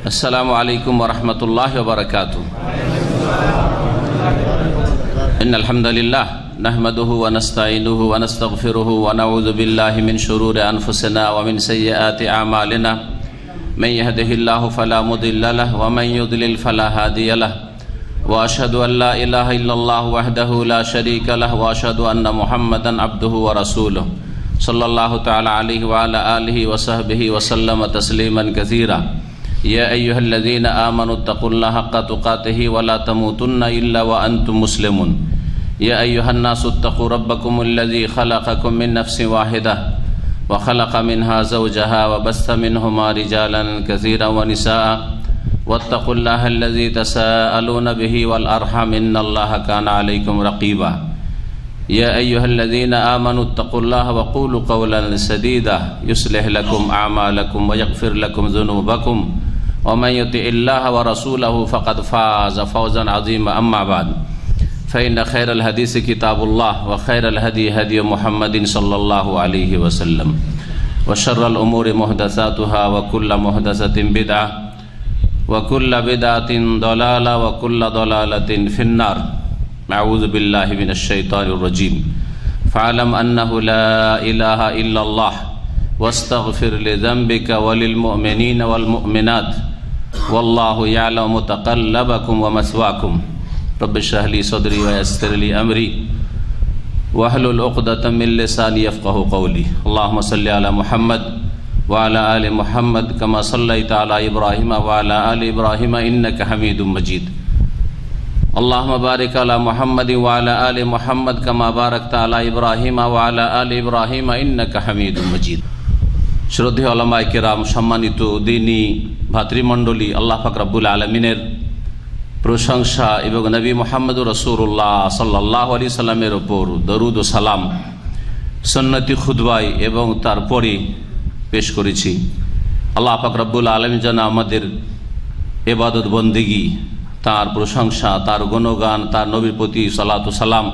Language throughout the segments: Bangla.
अस्सलामु अलैकुम वरहमतुल्लाहि वबरकातुहू। इन्नल हम्दुलिल्लाह नहमदुहु व नस्तईनुहु व नस्तगफिरुहु व नऊज़ु बिल्लाहि मिन शुरूरि अनफुसिना व मिन सय्यिआति अमालिना मन यहदिहिल्लाहु फला मुदिल्ल लहु व मन युद्लिल फला हादिय लहु व अशहदु अन ला इलाहा इल्लल्लाहु वहदहु ला शरीका लहु व अशहदु अन्ना मुहम्मदन अब्दुहु व रसूलुहु सल्लल्लाहु तआला अलैहि व अला आलिहि व सहबिहि व सल्लम तस्लीमन कसीरा। या अय्युहल्लज़ीना आमनुत्तक़ुल्लाह हक़्क़ तुक़ातिहि व ला तमूतुन्ना इल्ला व अंतुम मुस्लिमून। या अय्युहन्नासु इत्तक़ू रब्बकुमुल्लज़ी ख़लक़कुम मिन नफ़्सिन वाहिदा व ख़लक़ मिन्हा ज़ौजहा व बस्स मिन्हुमा रिजालन कसीरन व निसाअ वत्तक़ुल्लाह अल्लज़ी तसाअलून बिही वल अरहम इन्नल्लाहा काना अलैकुम रक़ीबा। या अय्युहल्लज़ीना आमनुत्तक़ुल्लाह व क़ूलू क़ौलन सदीदा युस्लिह लकुम अअमालकुम व यग़फ़िर लकुम ज़ुनूबकुम व मन युतिइल्लाह व रसूलहु फ़क़द फ़ाज़ फ़ौज़न अज़ीमा। अम्मा बाद फ़इन्न ख़ैरल हदीस किताबुल्लाह व ख़ैरल हदी हदी मुहम्मदिन सल्लल्लाहु अलैहि वसल्लम व शर्रल उमूरि मुहदसातुहा व कुल्ल मुहदसतिन बिदअह व कुल्ल बिदअतिन दलाला व कुल्ल दलालतिन फिन्नार। अऊज़ु बिल्लाहि मिनश शैतानिर रजीम। फ़अलम अन्नहु ला इलाहा इल्लल्लाह वस्तग़फ़िर लिज़ंबिका वलिल मुअमिनीन वल मुअमिनात वल्लाहु यअलमु मुतक़ल्लबकुम व मस्वाकुम। रब्बि इश्रह ली सदरी व यस्सिर ली अमरी वहलुल उक़दतम मिन लिसानी यफ़क़हू क़ौली। अल्लाहुम्मा सल्लि अला मुहम्मद व अला आलि मुहम्मद कमा सल्लैता अला इब्राहीम व अला आलि इब्राहीम इन्नका हमीदुम मजीद। अल्लाहुम्मा बारिक अला मुहम्मद व अला आलि मुहम्मद कमा बारकता अला इब्राहीम व अला आलि इब्राहीम इन्नका हमीदुम मजीद। श्रद्धेय उलामाए किराम, सम्मानित दीनी भातृमंडলী, আল্লাহ পাক রব্বুল আলামিনের প্রশংসা এবং নবী মুহাম্মদ রাসূলুল্লাহ সাল্লাল্লাহু আলাইহি সাল্লামের উপর দরুদ ও সালাম সুন্নতি খুতবায় এবং তারপরে পেশ করেছি। আল্লাহ পাক রব্বুল আলামিন যেন আমাদের ইবাদত বন্দেগী, তার প্রশংসা, তার গুণগান, তার নবীর প্রতি সালাত ও সালাম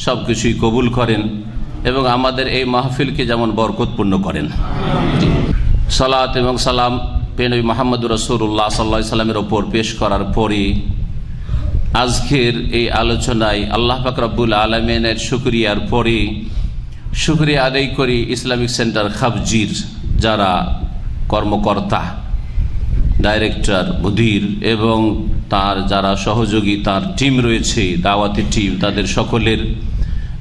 সব কিছুই কবুল করেন এবং আমাদের এই মাহফিলকে যেমন বরকতপূর্ণ করেন। সালাত এবং সালাম প্রিয় নবী মুহাম্মদ রাসূলুল্লাহ সাল্লাল্লাহু আলাইহি সাল্লামের ওপর পেশ করার পরে আজকের এই আলোচনায় আল্লাহ পাক রব্বুল আলামিনের শুকরিয়ার পরে শুকরিয়া আদায় করি ইসলামিক সেন্টার খাবজির যারা কর্মকর্তা, ডাইরেক্টর, মুদির এবং তার যারা সহযোগী, তার টিম রয়েছে, দাওয়াতি টিম, তাদের সকলের,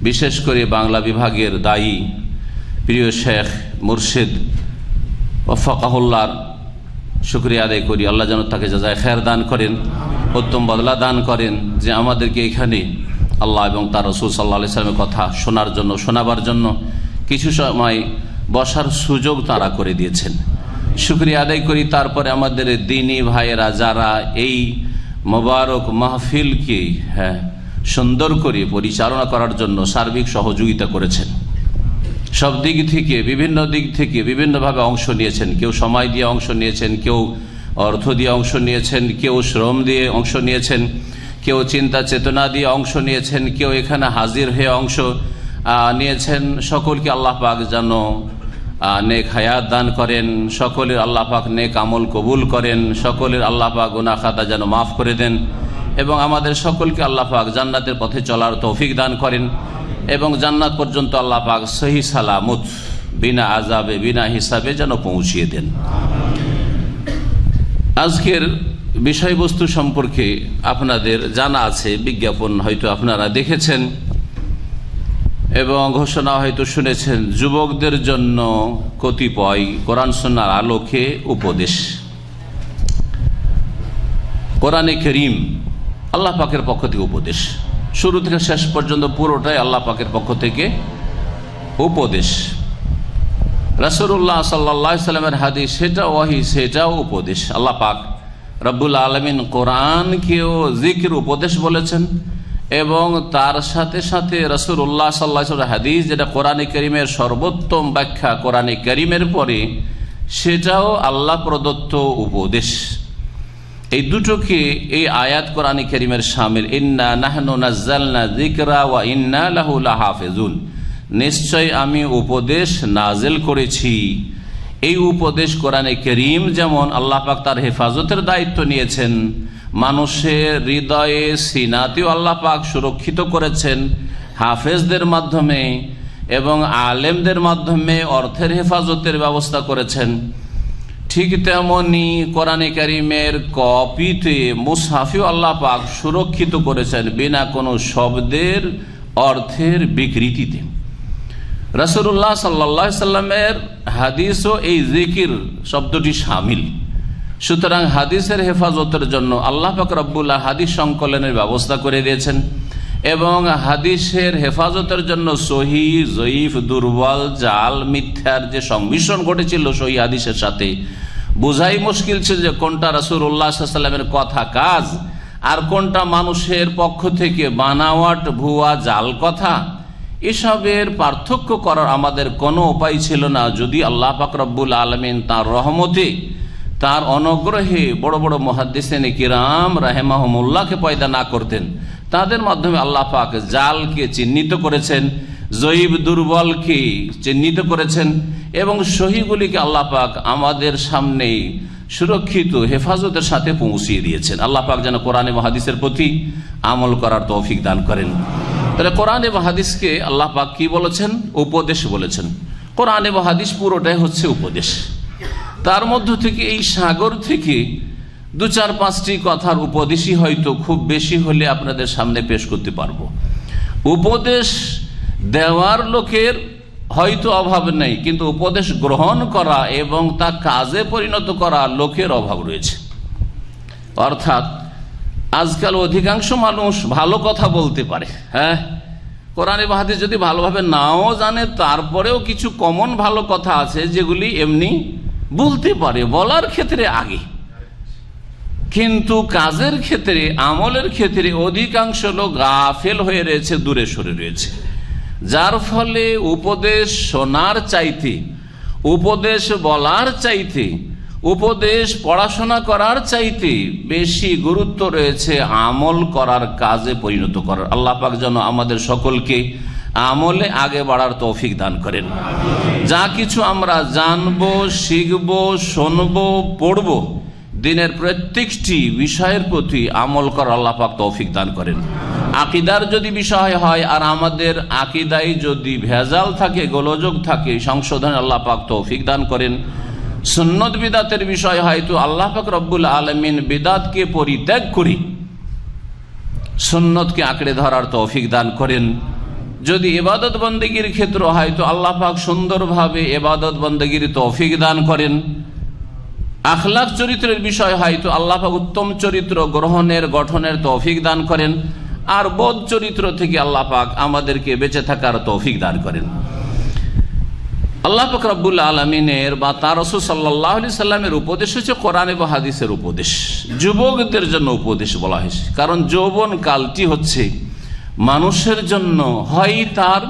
বিশেষ করে বাংলা বিভাগের দায়ী প্রিয় শেখ মুর্শিদ ওয়াফাকাহুল্লাহর শুকরিয়া আদায় করি। আল্লাহ যেন তাকে জাযায়ে খায়ের দান করেন, উত্তম বদলা দান করেন, যে আমাদেরকে এখানে আল্লাহ এবং তার রাসূল সাল্লাল্লাহু আলাইহি ওয়াসাল্লামের কথা শোনার জন্য, শোনাবার জন্য কিছু সময় বসার সুযোগ তারা করে দিয়েছেন। শুকরিয়া আদায় করি। তারপরে আমাদের দ্বীনী ভাইয়েরা যারা এই মোবারক মাহফিলকে সুন্দর করে পরিচালনা করার জন্য সার্বিক সহযোগিতা করেছেন, সব দিক থেকে, বিভিন্ন দিক থেকে বিভিন্নভাবে অংশ নিয়েছেন। কেউ সময় দিয়ে অংশ নিয়েছেন, কেউ অর্থ দিয়ে অংশ নিয়েছেন, কেউ শ্রম দিয়ে অংশ নিয়েছেন, কেউ চিন্তা চেতনা দিয়ে অংশ নিয়েছেন, কেউ এখানে হাজির হয়ে অংশ নিয়েছেন। সকলকে আল্লাহ পাক যেন নেক হায়াত দান করেন, সকলের আল্লাহ পাক নেক আমল কবুল করেন, সকলের আল্লাহ পাক গুনাহ খাতা যেন মাফ করে দেন এবং আমাদের সকলকে আল্লাহ পাক জান্নাতের পথে চলার তৌফিক দান করেন এবং জান্নাত পর্যন্ত আল্লাহ পাক সহি সালামত বিনা আযাবে বিনা হিসাবে যেন পৌঁছিয়ে দেন। আজকের বিষয়বস্তু সম্পর্কে আপনাদের জানা আছে, বিজ্ঞাপন হয়তো আপনারা দেখেছেন এবং ঘোষণা হয়তো শুনেছেন। যুবকদের জন্য কতিপয় কোরআন সুন্নাহর আলোকে উপদেশ। কোরআনে কারীম আল্লাহ পাকের পক্ষ থেকে উপদেশ, শুরু থেকে শেষ পর্যন্ত পুরোটাই আল্লাহ পাকের পক্ষ থেকে উপদেশ। রাসূলুল্লাহ সাল্লাল্লাহু আলাইহি সাল্লামের হাদিস, সেটা ওয়াহী, সেটাও উপদেশ। আল্লাহ পাক রব্বুল আলামিন কোরআনকেও জিকির উপদেশ বলেছেন এবং তার সাথে সাথে রাসূলুল্লাহ সাল্লাল্লাহু আলাইহি ওয়াসাল্লাম হাদিস, যেটা কোরআনে কারীমের সর্বোত্তম ব্যাখ্যা, কোরআনে কারীমের পরে সেটাও আল্লাহ প্রদত্ত উপদেশ। এই দুটোকে এই আয়াত কোরআনে কারীমের শামিল। ইন্না নাহনু নাযালনা যিকরা ওয়া ইন্না লাহু লাহাফিজুন, নিশ্চয় আমি উপদেশ নাজিল করেছি এই উপদেশ কোরআনে কারীম যেমন আল্লাহ পাক তার হেফাজতের দায়িত্ব নিয়েছেন, মানুষের হৃদয়ে সিনাতেও আল্লাহ পাক সুরক্ষিত করেছেন হাফেজদের মাধ্যমে এবং আলেমদের মাধ্যমে অর্থের হেফাজতের ব্যবস্থা করেছেন। ঠিক তেমনি কোরআনে কারীমের কপিতে মুসহাফেও আল্লাহ পাক সুরক্ষিত করেছেন বিনা কোনো শব্দের অর্থের বিকৃতিতে। রাসূলুল্লাহ সাল্লাল্লাহু আলাইহি সাল্লামের হাদিসও এই জিকির শব্দটি শামিল। সুতরাং হাদিসের হেফাজতের জন্য আল্লাহ পাক রব্বুল হাদিস সংকলনের ব্যবস্থা করে দিয়েছেন এবং হাদিসের হেফাজতের জন্য সহি, জয়ীফ, দুর্বল, জাল, মিথ্যার যে সংমিশ্রণ ঘটেছিল সহি হাদিসের সাথে, বোঝাই মুশকিল ছিল যে কোনটা রাসূলুল্লাহ সাল্লাল্লাহু আলাইহি সাল্লামের কথা কাজ আর কোনটা মানুষের পক্ষ থেকে বানাওয়াট, ভুয়া, জাল কথা। এসবের পার্থক্য করার আমাদের কোনো উপায় ছিল না যদি আল্লাহ পাক রব্বুল আলামিন তার রহমতে, তার অনুগ্রহে বড় বড় মুহাদ্দিসিন কিরাম রাহিমাহুমুল্লাহকে পয়দা না করতেন। তাদের মাধ্যমে আল্লাহ পাক জালকে চিহ্নিত করেছেন, জয়ীব, দুর্বলকে চিহ্নিত করেছেন এবং সহিগুলিকে আল্লাহ পাক আমাদের সামনে সুরক্ষিত হেফাজতের সাথে পৌঁছিয়ে দিয়েছেন। আল্লাহ পাক যেন কোরআন এবং হাদিসের প্রতি আমল করার তৌফিক দান করেন। তাহলে কোরআন এবং হাদিসকে আল্লাহ পাক কি বলেছেন? উপদেশ বলেছেন। কোরআন এবং হাদিস পুরোটাই হচ্ছে উপদেশ। তার মধ্য থেকে এই সাগর থেকে 2-4-5টি কথার উপদেশই হয়তো খুব বেশি হলে আপনাদের সামনে পেশ করতে পারবো। উপদেশ দেওয়ার লোকের হয়তো অভাব নেই, কিন্তু উপদেশ গ্রহণ করা এবং তা কাজে পরিণত করা লোকের অভাব রয়েছে। অর্থাৎ আজকাল অধিকাংশ মানুষ ভালো কথা বলতে পারে, হ্যাঁ, কোরআন এবং হাদিস যদি ভালোভাবে নাও জানে তারপরেও কিছু কমন ভালো কথা আছে যেগুলি এমনি বলতে পারে, বলার ক্ষেত্রে আগে, কিন্তু কাজের ক্ষেত্রে, আমলের ক্ষেত্রে অধিকাংশ লোক গাফেল হয়ে রয়েছে, দূরে সরে রয়েছে। যার ফলে উপদেশ শোনার চাইতে, উপদেশ বলার চাইতে, উপদেশ পড়াশোনা করার চাইতে বেশি গুরুত্ব রয়েছে আমল করার, কাজে পরিণত করার। আল্লাহ পাক যেন আমাদের সকলকে আমলে আগে বাড়ার তৌফিক দান করেন। যা কিছু আমরা জানবো, শিখবো, শুনবো, পড়বো, দিনের প্রত্যেকটি বিষয়ের প্রতি আমল করার আল্লাহ পাক তৌফিক দান করেন। আকীদার যদি বিষয় হয় আর আমাদের আকীদায় যদি ভেজাল থাকে, গোলযোগ থাকে, সংশোধন আল্লাহ পাক তৌফিক দান করেন। সুন্নত বিদাতের বিষয় হয়তো আল্লাহ পাক রব্বুল আলামিন বিদাতকে পরিত্যাগ করি সুন্নতকে আঁকড়ে ধরার তৌফিক দান করেন। যদি ইবাদত বন্দেগীর ক্ষেত্র হয়তো আল্লাহ পাক সুন্দরভাবে ইবাদত বন্দেগীর তৌফিক দান করেন। আখলাক চরিত্রের বিষয় হয়তো আল্লাহ পাক উত্তম চরিত্র গ্রহণের, গঠনের তৌফিক দান করেন। আর বোধ চরিত্র থেকে আল্লাহ পাক আমাদেরকে বেঁচে থাকার তৌফিক দান করেন। আল্লাহ পাক রব্বুল আলামিনের বা তার রাসূল সাল্লাল্লাহু আলাইহি সাল্লামের উপদেশ হচ্ছে কোরআন এবং হাদিসের উপদেশ। যুবকদের জন্য উপদেশ বলা হয়েছে, কারণ যৌবন কালটি হচ্ছে মানুষের জন্য হয় তার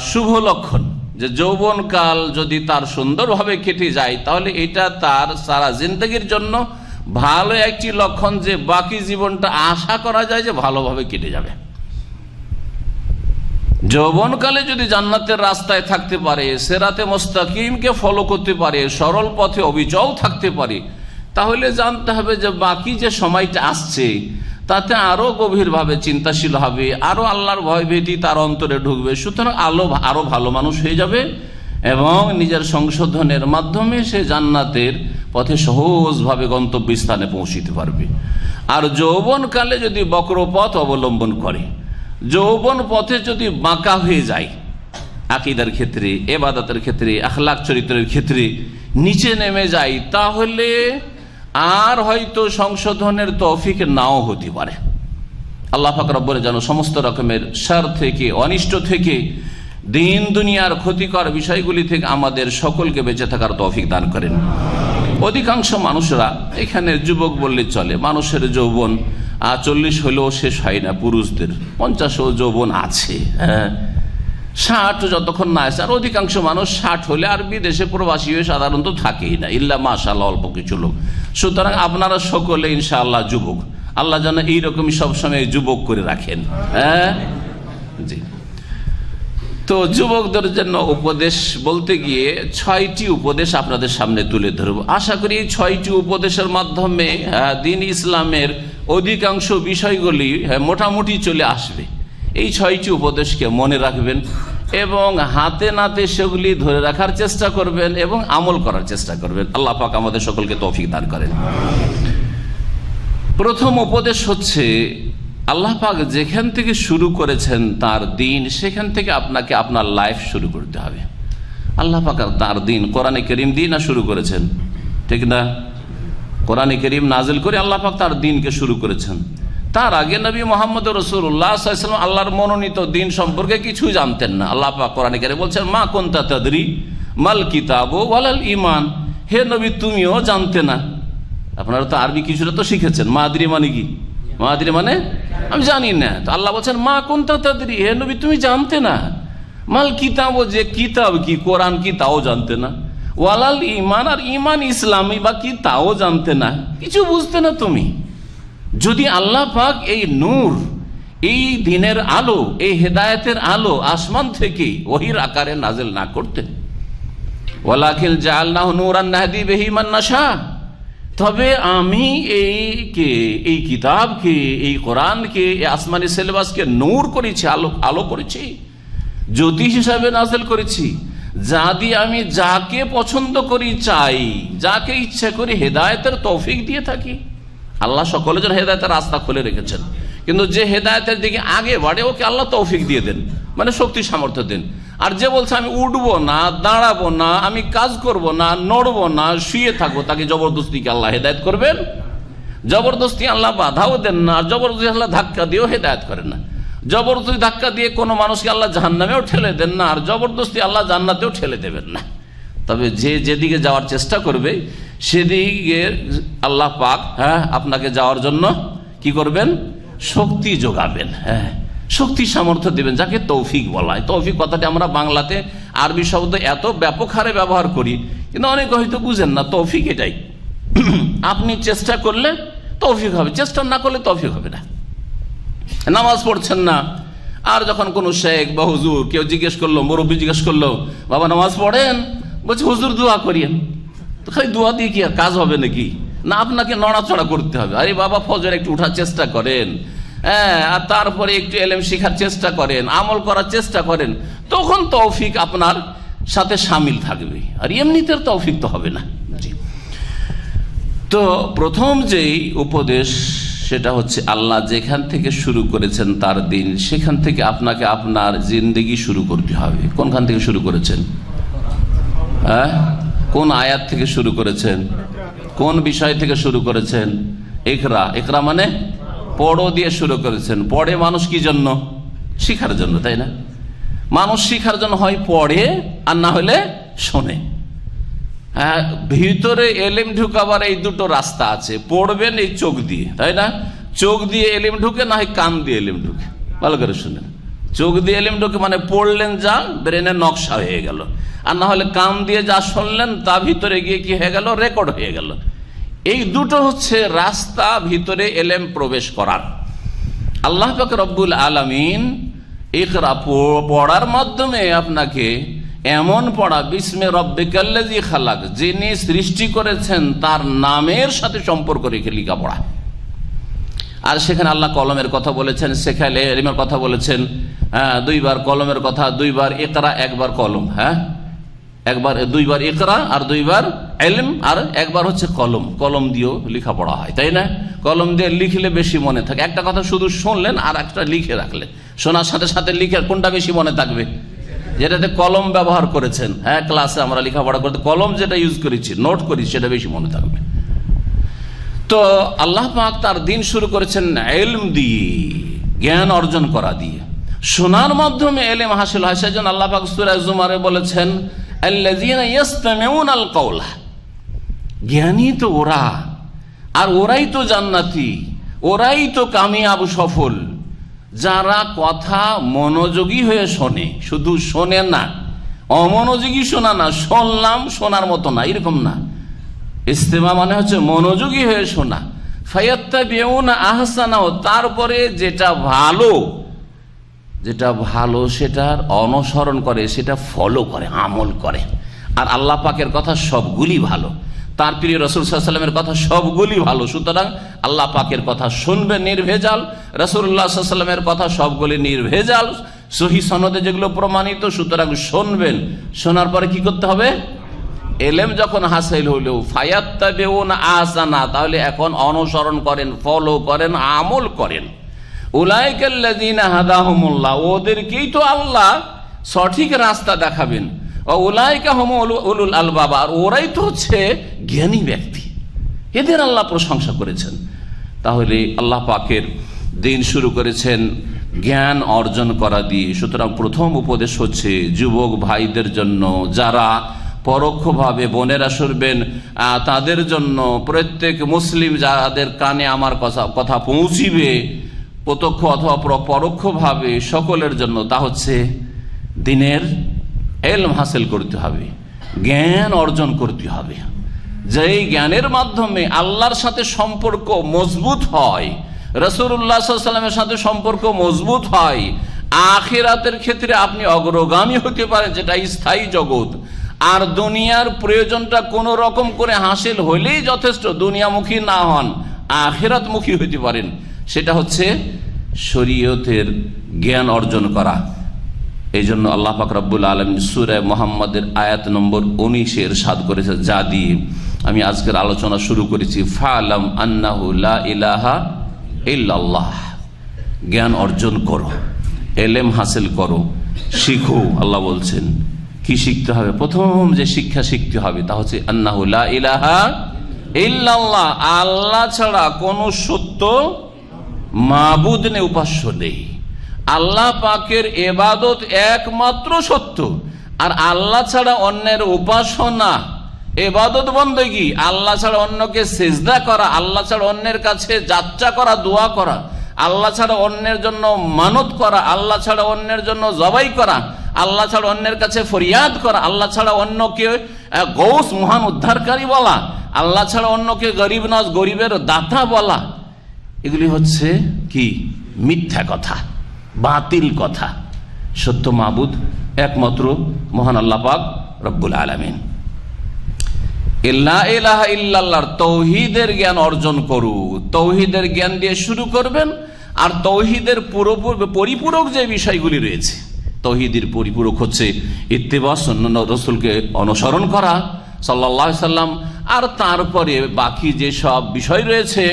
শুভ লক্ষণ, যে যৌবন কাল যদি তার সুন্দরভাবে কেটে যায় তাহলে এটা তার সারা জিন্দগির জন্য ভালো একটি লক্ষণ, যে বাকি জীবনটা আশা করা যায় যে ভালোভাবে কেটে যাবে। যৌবনকালে যদি জান্নাতের রাস্তায় থাকতে পারে, সিরাতে মুস্তাকিমকে ফলো করতে পারে, সরল পথে অবিচল থাকতে পারে, তাহলে জানতে হবে যে বাকি যে সময়টা আসছে তাতে আরো গভীরভাবে চিন্তাশীল হবে, আরো আল্লাহর ভয়ভীতি তার অন্তরে ঢুকবে। সুতরাং আরো ভালো মানুষ হয়ে যাবে এবং নিজের সংশোধনের মাধ্যমে সে জান্নাতের পথে সহজভাবে গন্তব্যস্থানে পৌঁছিতে পারবে। আর যৌবনকালে যদি বক্রপথ অবলম্বন করে, যৌবন পথে যদি বাঁকা হয়ে যায়, আকীদার ক্ষেত্রে, ইবাদতের ক্ষেত্রে, আখলাক চরিত্রের ক্ষেত্রে নিচে নেমে যায়, তাহলে আর হয়তো সংশোধনের তৌফিক নাও হতে পারে। আল্লাহ পাক রব্বুল যেন সমস্ত রকমের শার থেকে, অনিষ্ট থেকে, দিন দুনিয়ার ক্ষতিকর বিষয়গুলি থেকে আমাদের সকলকে বেঁচে থাকার তৌফিক দান করেন। অধিকাংশ মানুষরা, এখানে যুবক বললে চলে, মানুষের যৌবন 40 হলেও শেষ হয় না, পুরুষদের 50ও যৌবন আছে, 60 যতক্ষণ না আসে। আর অধিকাংশ মানুষ 60 হলে আর বিদেশে প্রবাসী হয়ে সাধারণত থাকেই না, ইল্লা মাশাআল্লাহ অল্প কিছু লোক। সুতরাং আপনারা সকলে ইনশাআল্লাহ যুবক, আল্লাহ যেন এইরকমই সবসময় যুবক করে রাখেন। জি, তো যুবকদের জন্য উপদেশ বলতে গিয়ে 6টি উপদেশ আপনাদের সামনে তুলে ধরব। আশা করি এই 6টি উপদেশের মাধ্যমে দ্বীন ইসলামের অধিকাংশ বিষয়গুলি মোটামুটি চলে আসবে। এই 6টি উপদেশকে মনে রাখবেন এবং হাতে নাতে সেগুলি ধরে রাখার চেষ্টা করবেন এবং আমল করার চেষ্টা করবেন। আল্লাহ পাক আমাদের সকলকে তৌফিক দান করেন। প্রথম উপদেশ হচ্ছে, আল্লাহ পাক যেখান থেকে শুরু করেছেন তার দিন, সেখান থেকে আপনাকে আপনার লাইফ শুরু করতে হবে। আল্লাহ পাক তার দিন কোরআনে কারীম দিয়ে না শুরু করেছেন, ঠিক না? কোরআনে কারীম নাজিল করে আল্লাহ পাক তার দিনকে শুরু করেছেন। তার আগে নবী মুহাম্মদ রাসূলুল্লাহ সাল্লাল্লাহু আলাইহি ওয়াসাল্লাম আল্লাহর মনোনীত দিন সম্পর্কে কিছু জানতেন না। আল্লাহ পাক কোরআনে কারীমে বলছেন, মা কুনতা তাদরি মাল কিতাবু ওয়ালাল ঈমান। হে নবী, তুমিও জানতে না। আপনারা তো আরবি কিছুটা তো শিখেছেন। মাদরি মানে কি? মাদরি মানে আমি জানি না। তো আল্লাহ বলছেন, মা কুনতা তাদরি, হে নবী তুমি জানতে না। মাল কিতাবু, যে কিতাব কি, কোরআন কি, তাও জানতে না। ওয়ালাল ঈমান, আর ঈমান ইসলামী বা কি তাও জানতে না, কিছু বুঝতে না তুমি। যদি আল্লাহ পাক এই নূর, এই দিনের আলো, এই হেদায়েতের আলো আসমান থেকে ওহীর আকারে নাজিল না করতেন, ওয়ালাকিন জাআলনাহু নূরান নাহদি বিহি মান নাশা, তবে আমি এই কিতাবকে, এই কোরআনকে, এই আসমানি সিলেবাসকে নূর করেছি, আলো করেছি, জ্যোতি হিসাবে নাজিল করেছি, যা দিয়ে আমি যাকে পছন্দ করি চাই, যাকে ইচ্ছা করি হেদায়েতের তৌফিক দিয়ে থাকি। আল্লাহ সকলের জন্য হেদায়েতের রাস্তা খুলে রেখেছেন, কিন্তু যে হেদায়েতের দিকে আগে বাড়ে ওকে আল্লাহ তৌফিক দিয়ে দেন, মানে শক্তি সামর্থ্য দেন। আর যে বলছে আমি উঠবো না, দাঁড়াবো না, আমি কাজ করব না, নড়বো না, শুয়ে থাকবো, তাকে জবরদস্তিকে আল্লাহ হেদায়েত করবেন? জবরদস্তি আল্লাহ বাধাও দেন না, আর জবরদস্তি আল্লাহ ধাক্কা দিয়েও হেদায়েত করেন না। জবরদস্তি ধাক্কা দিয়ে কোনো মানুষকে আল্লাহ জাহান্নামেও ঠেলে দেন না, আর জবরদস্তি আল্লাহ জান্নাতেও ঠেলে দেবেন না। তবে যে যেদিকে যাওয়ার চেষ্টা করবে সেদিকে আল্লাহ পাক আপনাকে যাওয়ার জন্য কি করবেন? শক্তি যোগাবেন, শক্তি সামর্থ্য দেবেন, যাকে তৌফিক বলা হয়। তৌফিক কথাটি আমরা বাংলাতে আরবি শব্দ এত ব্যাপক হারে ব্যবহার করি, কিন্তু অনেকে হয়তো বুঝেন না। তৌফিক এটাই, আপনি চেষ্টা করলে তৌফিক হবে, চেষ্টা না করলে তৌফিক হবে না। নামাজ পড়ছেন না, আর যখন কোনো শেখ বা হুজুর কেউ জিজ্ঞেস করলো, মুরব্বী জিজ্ঞেস করলো, বাবা নামাজ পড়েন? বলছে হুজুর দোয়া করিয়েন। তো খালি দোয়া দিয়ে কি আর কাজ হবে নাকি? না, আপনাকে নড়াচড়া করতে হবে। আরে বাবা ফজর একটু উঠার চেষ্টা করেন, আর তারপরে একটু ইলম শেখার চেষ্টা করেন, আমল করার চেষ্টা করেন, তখন তৌফিক আপনার সাথে শামিল থাকবে। আর এমনিতে তৌফিক তো হবে না। তো প্রথম যেই উপদেশ সেটা হচ্ছে, আল্লাহ যেখান থেকে শুরু করেছেন তার দিন, সেখান থেকে আপনাকে আপনার জিন্দেগি শুরু করতে হবে। কোনখান থেকে শুরু করেছেন? কোন আয়াত থেকে শুরু করেছেন? কোন বিষয় থেকে শুরু করেছেন? ইকরা। ইকরা মানে পড়ো দিয়ে শুরু করেছেন। পড়ে মানুষ কি জন্য? শিখার জন্য, তাই না? মানুষ শিখার জন্য হয় পড়ে, আর না হলে শোনে। ভিতরে এলেম ঢুকাবার এই দুটো রাস্তা আছে। পড়বেন এই চোখ দিয়ে, তাই না? চোখ দিয়ে এলেম ঢুকে, না হয় কান দিয়ে এলেম ঢুকে। ভালো করে শুনেন, চোখ দিয়ে এলেম ঢুকে মানে পড়লেন যা, ব্রেনের নকশা হয়ে গেল। আর না হলে কান দিয়ে যা শুনলেন তা ভিতরে গিয়ে কি হয়ে গেল? রেকর্ড হয়ে গেল। এই দুটো হচ্ছে রাস্তা ভিতরে এলেম প্রবেশ করার। আল্লাহ পাক রব্বুল আলামিন ইকরা পড়ার মাধ্যমে আপনাকে এমন পড়া, বিসমে রব্বিকাল্লাযী খালাক, যিনি সৃষ্টি করেছেন তার নামের সাথে সম্পর্ক রেখে লেখাপড়া। আর সেখানে আল্লাহ কলমের কথা বলেছেন, শেখালে এলিমের কথা বলেছেন। দুইবার কলমের কথা, দুইবার ইকরা, একবার কলম। দুইবার ইকরা আর দুইবার ইলম, আর একবার হচ্ছে কলম। কলম দিয়েও লেখাপড়া হয়, তাই না? কলম দিয়ে লিখলে বেশি মনে থাকে। একটা কথা শুধু শুনলেন আর একটা লিখে রাখলেন, শোনার সাথে সাথে লিখে, কোনটা বেশি মনে থাকবে? যেটাতে কলম ব্যবহার করেছেন। ক্লাসে আমরা লেখাপড়া করতে কলম যেটা ইউজ করেছি, নোট করি, সেটা বেশি মনে থাকবে। তো আল্লাহ পাক তার দিন শুরু করেছেন ইলম দিয়ে, জ্ঞান অর্জন করা দিয়ে। শোনার মাধ্যমে ইলম হাসিল হয়। সেজন্য আল্লাহ পাক সূরা জুমারে বলেছেন, আল্লাযীনা ইসতামিউনাল কাওলা, জ্ঞানী তো ওরা, আর ওরাই তো জান্নাতি, ওরাই তো কামিয়াব, সফল, যারা কথা মনোযোগী হয়ে শোনে। শুধু শোনে না, অমনোযোগী শোনা না, শুনলাম শোনার মতো না, এরকম না। ইস্তেমা মানে হচ্ছে মনোযোগী হয়ে শোনা। ফায়াত্তাবিউনা আহসানাহু, তারপরে যেটা ভালো, যেটা ভালো সেটার অনুসরণ করে, সেটা ফলো করে, আমল করে। আর আল্লাহ পাকের কথা সবগুলি ভালো, তার প্রিয় রাসূল সাল্লাল্লাহু আলাইহি ওয়াসাল্লামের কথা সবগুলি ভালো। সুতরাং আল্লাহ পাকের কথা শুনবেন নির্ভেজাল, রাসূলুল্লাহ সাল্লাল্লাহু আলাইহি ওয়াসাল্লামের কথা সবগুলি নির্ভেজাল, সহিহ সনদে যেগুলো প্রমাণিত। সুতরাং শুনবেন, শোনার পরে কি করতে হবে? এলেম যখন হাসিল হইল, ফায়াত্তাবিউনা আহসানা, তাহলে এখন অনুসরণ করেন, ফলো করেন, আমল করেন। উলাইকাল্লাযীনা হাদাহুমুল্লাহ, ওদেরকেই তো আল্লাহ সঠিক রাস্তা দেখাবেন। উলাইকা হুমুল উলুল আলবাব, আর ওরাই তো হচ্ছে জ্ঞানী ব্যক্তি, এদের আল্লাহ প্রশংসা করেছেন। তাহলে আল্লাহ পাকের দিন শুরু করেছেন জ্ঞান অর্জন করা দিয়ে। সুতরাং প্রথম উপদেশ হচ্ছে যুবক ভাইদের জন্য, যারা পরোক্ষভাবে বোনেরা শুনবেন তাদের জন্য, প্রত্যেক মুসলিম যাদের কানে আমার কথা পৌঁছিবে প্রত্যক্ষ অথবা পরোক্ষভাবে সকলের জন্য, তা হচ্ছে দ্বীনের ইলম হাসিল করতে হবে, জ্ঞান অর্জন করতে হবে। যেই জ্ঞানের মাধ্যমে আল্লাহর সাথে সম্পর্ক মজবুত হয়, রাসূলুল্লাহ সাল্লাল্লাহু আলাইহি ওয়াসাল্লামের সাথে সম্পর্ক মজবুত হয়, আখিরাতের ক্ষেত্রে আপনি অগ্রগামী হতে পারেন, যেটা স্থায়ী জগৎ। আর দুনিয়ার প্রয়োজনটা কোনো রকম করে হাসিল হলেই যথেষ্ট, দুনিয়ামুখী না হন, আখিরাতমুখী হতে পারেন। সেটা হচ্ছে শরীয়তের জ্ঞান অর্জন করা। এই জন্য আল্লাহ পাক রব্বুল আলামিন সূরা মুহাম্মাদের আয়াত নম্বর 19 ইরশাদ করেছে, যা দিয়ে আমি আজকের আলোচনা শুরু করেছি, ফালাম আন্নাহু লা ইলাহা ইল্লাল্লাহ। জ্ঞান অর্জন করো, এলেম হাসিল করো, শিখো। আল্লাহ বলছেন কি শিখতে হবে? প্রথম যে শিক্ষা শিখতে হবে তা হচ্ছে আন্নাহু লা ইলাহা ইল্লাল্লাহ, আল্লাহ ছাড়া কোনো সত্য মাবুদ নেই, উপাস্য নেই। আল্লাহ পাকের ইবাদত একমাত্র সত্য, আর আল্লাহ ছাড়া অন্যের উপাসনা, ইবাদত বন্দেগী, আল্লাহ ছাড়া অন্যকে সিজদা করা, আল্লাহ ছাড়া অন্যের কাছে যাচ্চা করা, দোয়া করা, আল্লাহ ছাড়া অন্যের জন্য মানত করা, আল্লাহ ছাড়া অন্যের জন্য জবাই করা, আল্লাহ ছাড়া অন্যের কাছে ফরিয়াদ করা, আল্লাহ ছাড়া অন্যকে গৌস মহান উদ্ধারকারী বলা, আল্লাহ ছাড়া অন্যকে গরিব নওয়াজ গরিবের দাতা বলা, এগুলি হচ্ছে কি? মিথ্যা কথা, বাতিল কথা। সত্য মাবুদ একমাত্র মহান আল্লাহ পাক রব্বুল আলামিন। লা ইলাহা ইল্লাল্লাহর তৌহিদের জ্ঞান অর্জন করু। তৌহিদের জ্ঞান দিয়ে শুরু করবেন। আর তৌহিদের পরিপূরক যে বিষয়গুলি রয়েছে, তৌহিদের পরিপূরক হচ্ছে ইত্তিবা, সুন্নাহ রাসূলকে অনুসরণ করা সাল্লাল্লাহু আলাইহি সাল্লাম। আর তারপরে বাকি যে সব বিষয় রয়েছে,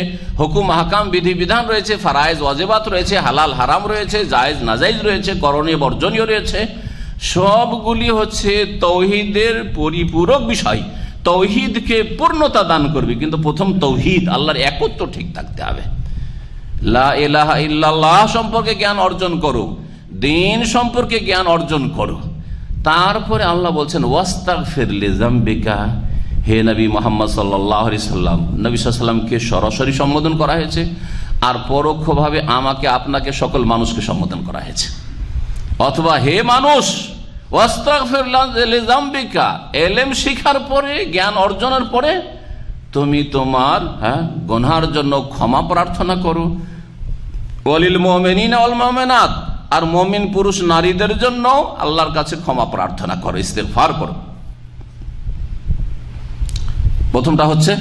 হুকুম আহকাম, বিধিবিধান রয়েছে, ফারায়েজ ওয়াজিবাত রয়েছে, হালাল হারাম রয়েছে, জায়েজ নাজায়েজ রয়েছে, করণীয় বর্জনীয় রয়েছে, সবগুলি হচ্ছে তৌহিদের পরিপূরক বিষয়। তৌহিদকে পূর্ণতা দান করবে, কিন্তু প্রথম তৌহিদ, আল্লাহর একত্ব ঠিক থাকতে হবে। লা ইলাহা ইল্লাল্লাহ সম্পর্কে জ্ঞান অর্জন করো, দ্বীন সম্পর্কে জ্ঞান অর্জন করো। তারপরে আল্লাহ বলছেন ওয়াস্তাগফির লিযামবিকা, হে নবী মুহাম্মদ সাল্লাল্লাহু আলাইহি সাল্লাম, নবী সাল্লাল্লাহু আলাইহি সাল্লামকে সরাসরি সম্বোধন করা হয়েছে, আর পরোক্ষভাবে আমাকে আপনাকে সকল মানুষকে সম্বোধন করা হয়েছে। অথবা হে মানুষ, ওয়াস্তাগফির লিযামবিকা, ইলম শিখার পরে, জ্ঞান অর্জনের পরে তুমি তোমার গুনাহের জন্য ক্ষমা প্রার্থনা করো। ওয়ালিল মুমিনিনা ওয়াল মুমিনাত, আর মুমিন পুরুষ নারীদের জন্য আল্লাহর কাছে ক্ষমা প্রার্থনা করো, ইস্তেগফার করো। প্রথমটা হচ্ছে,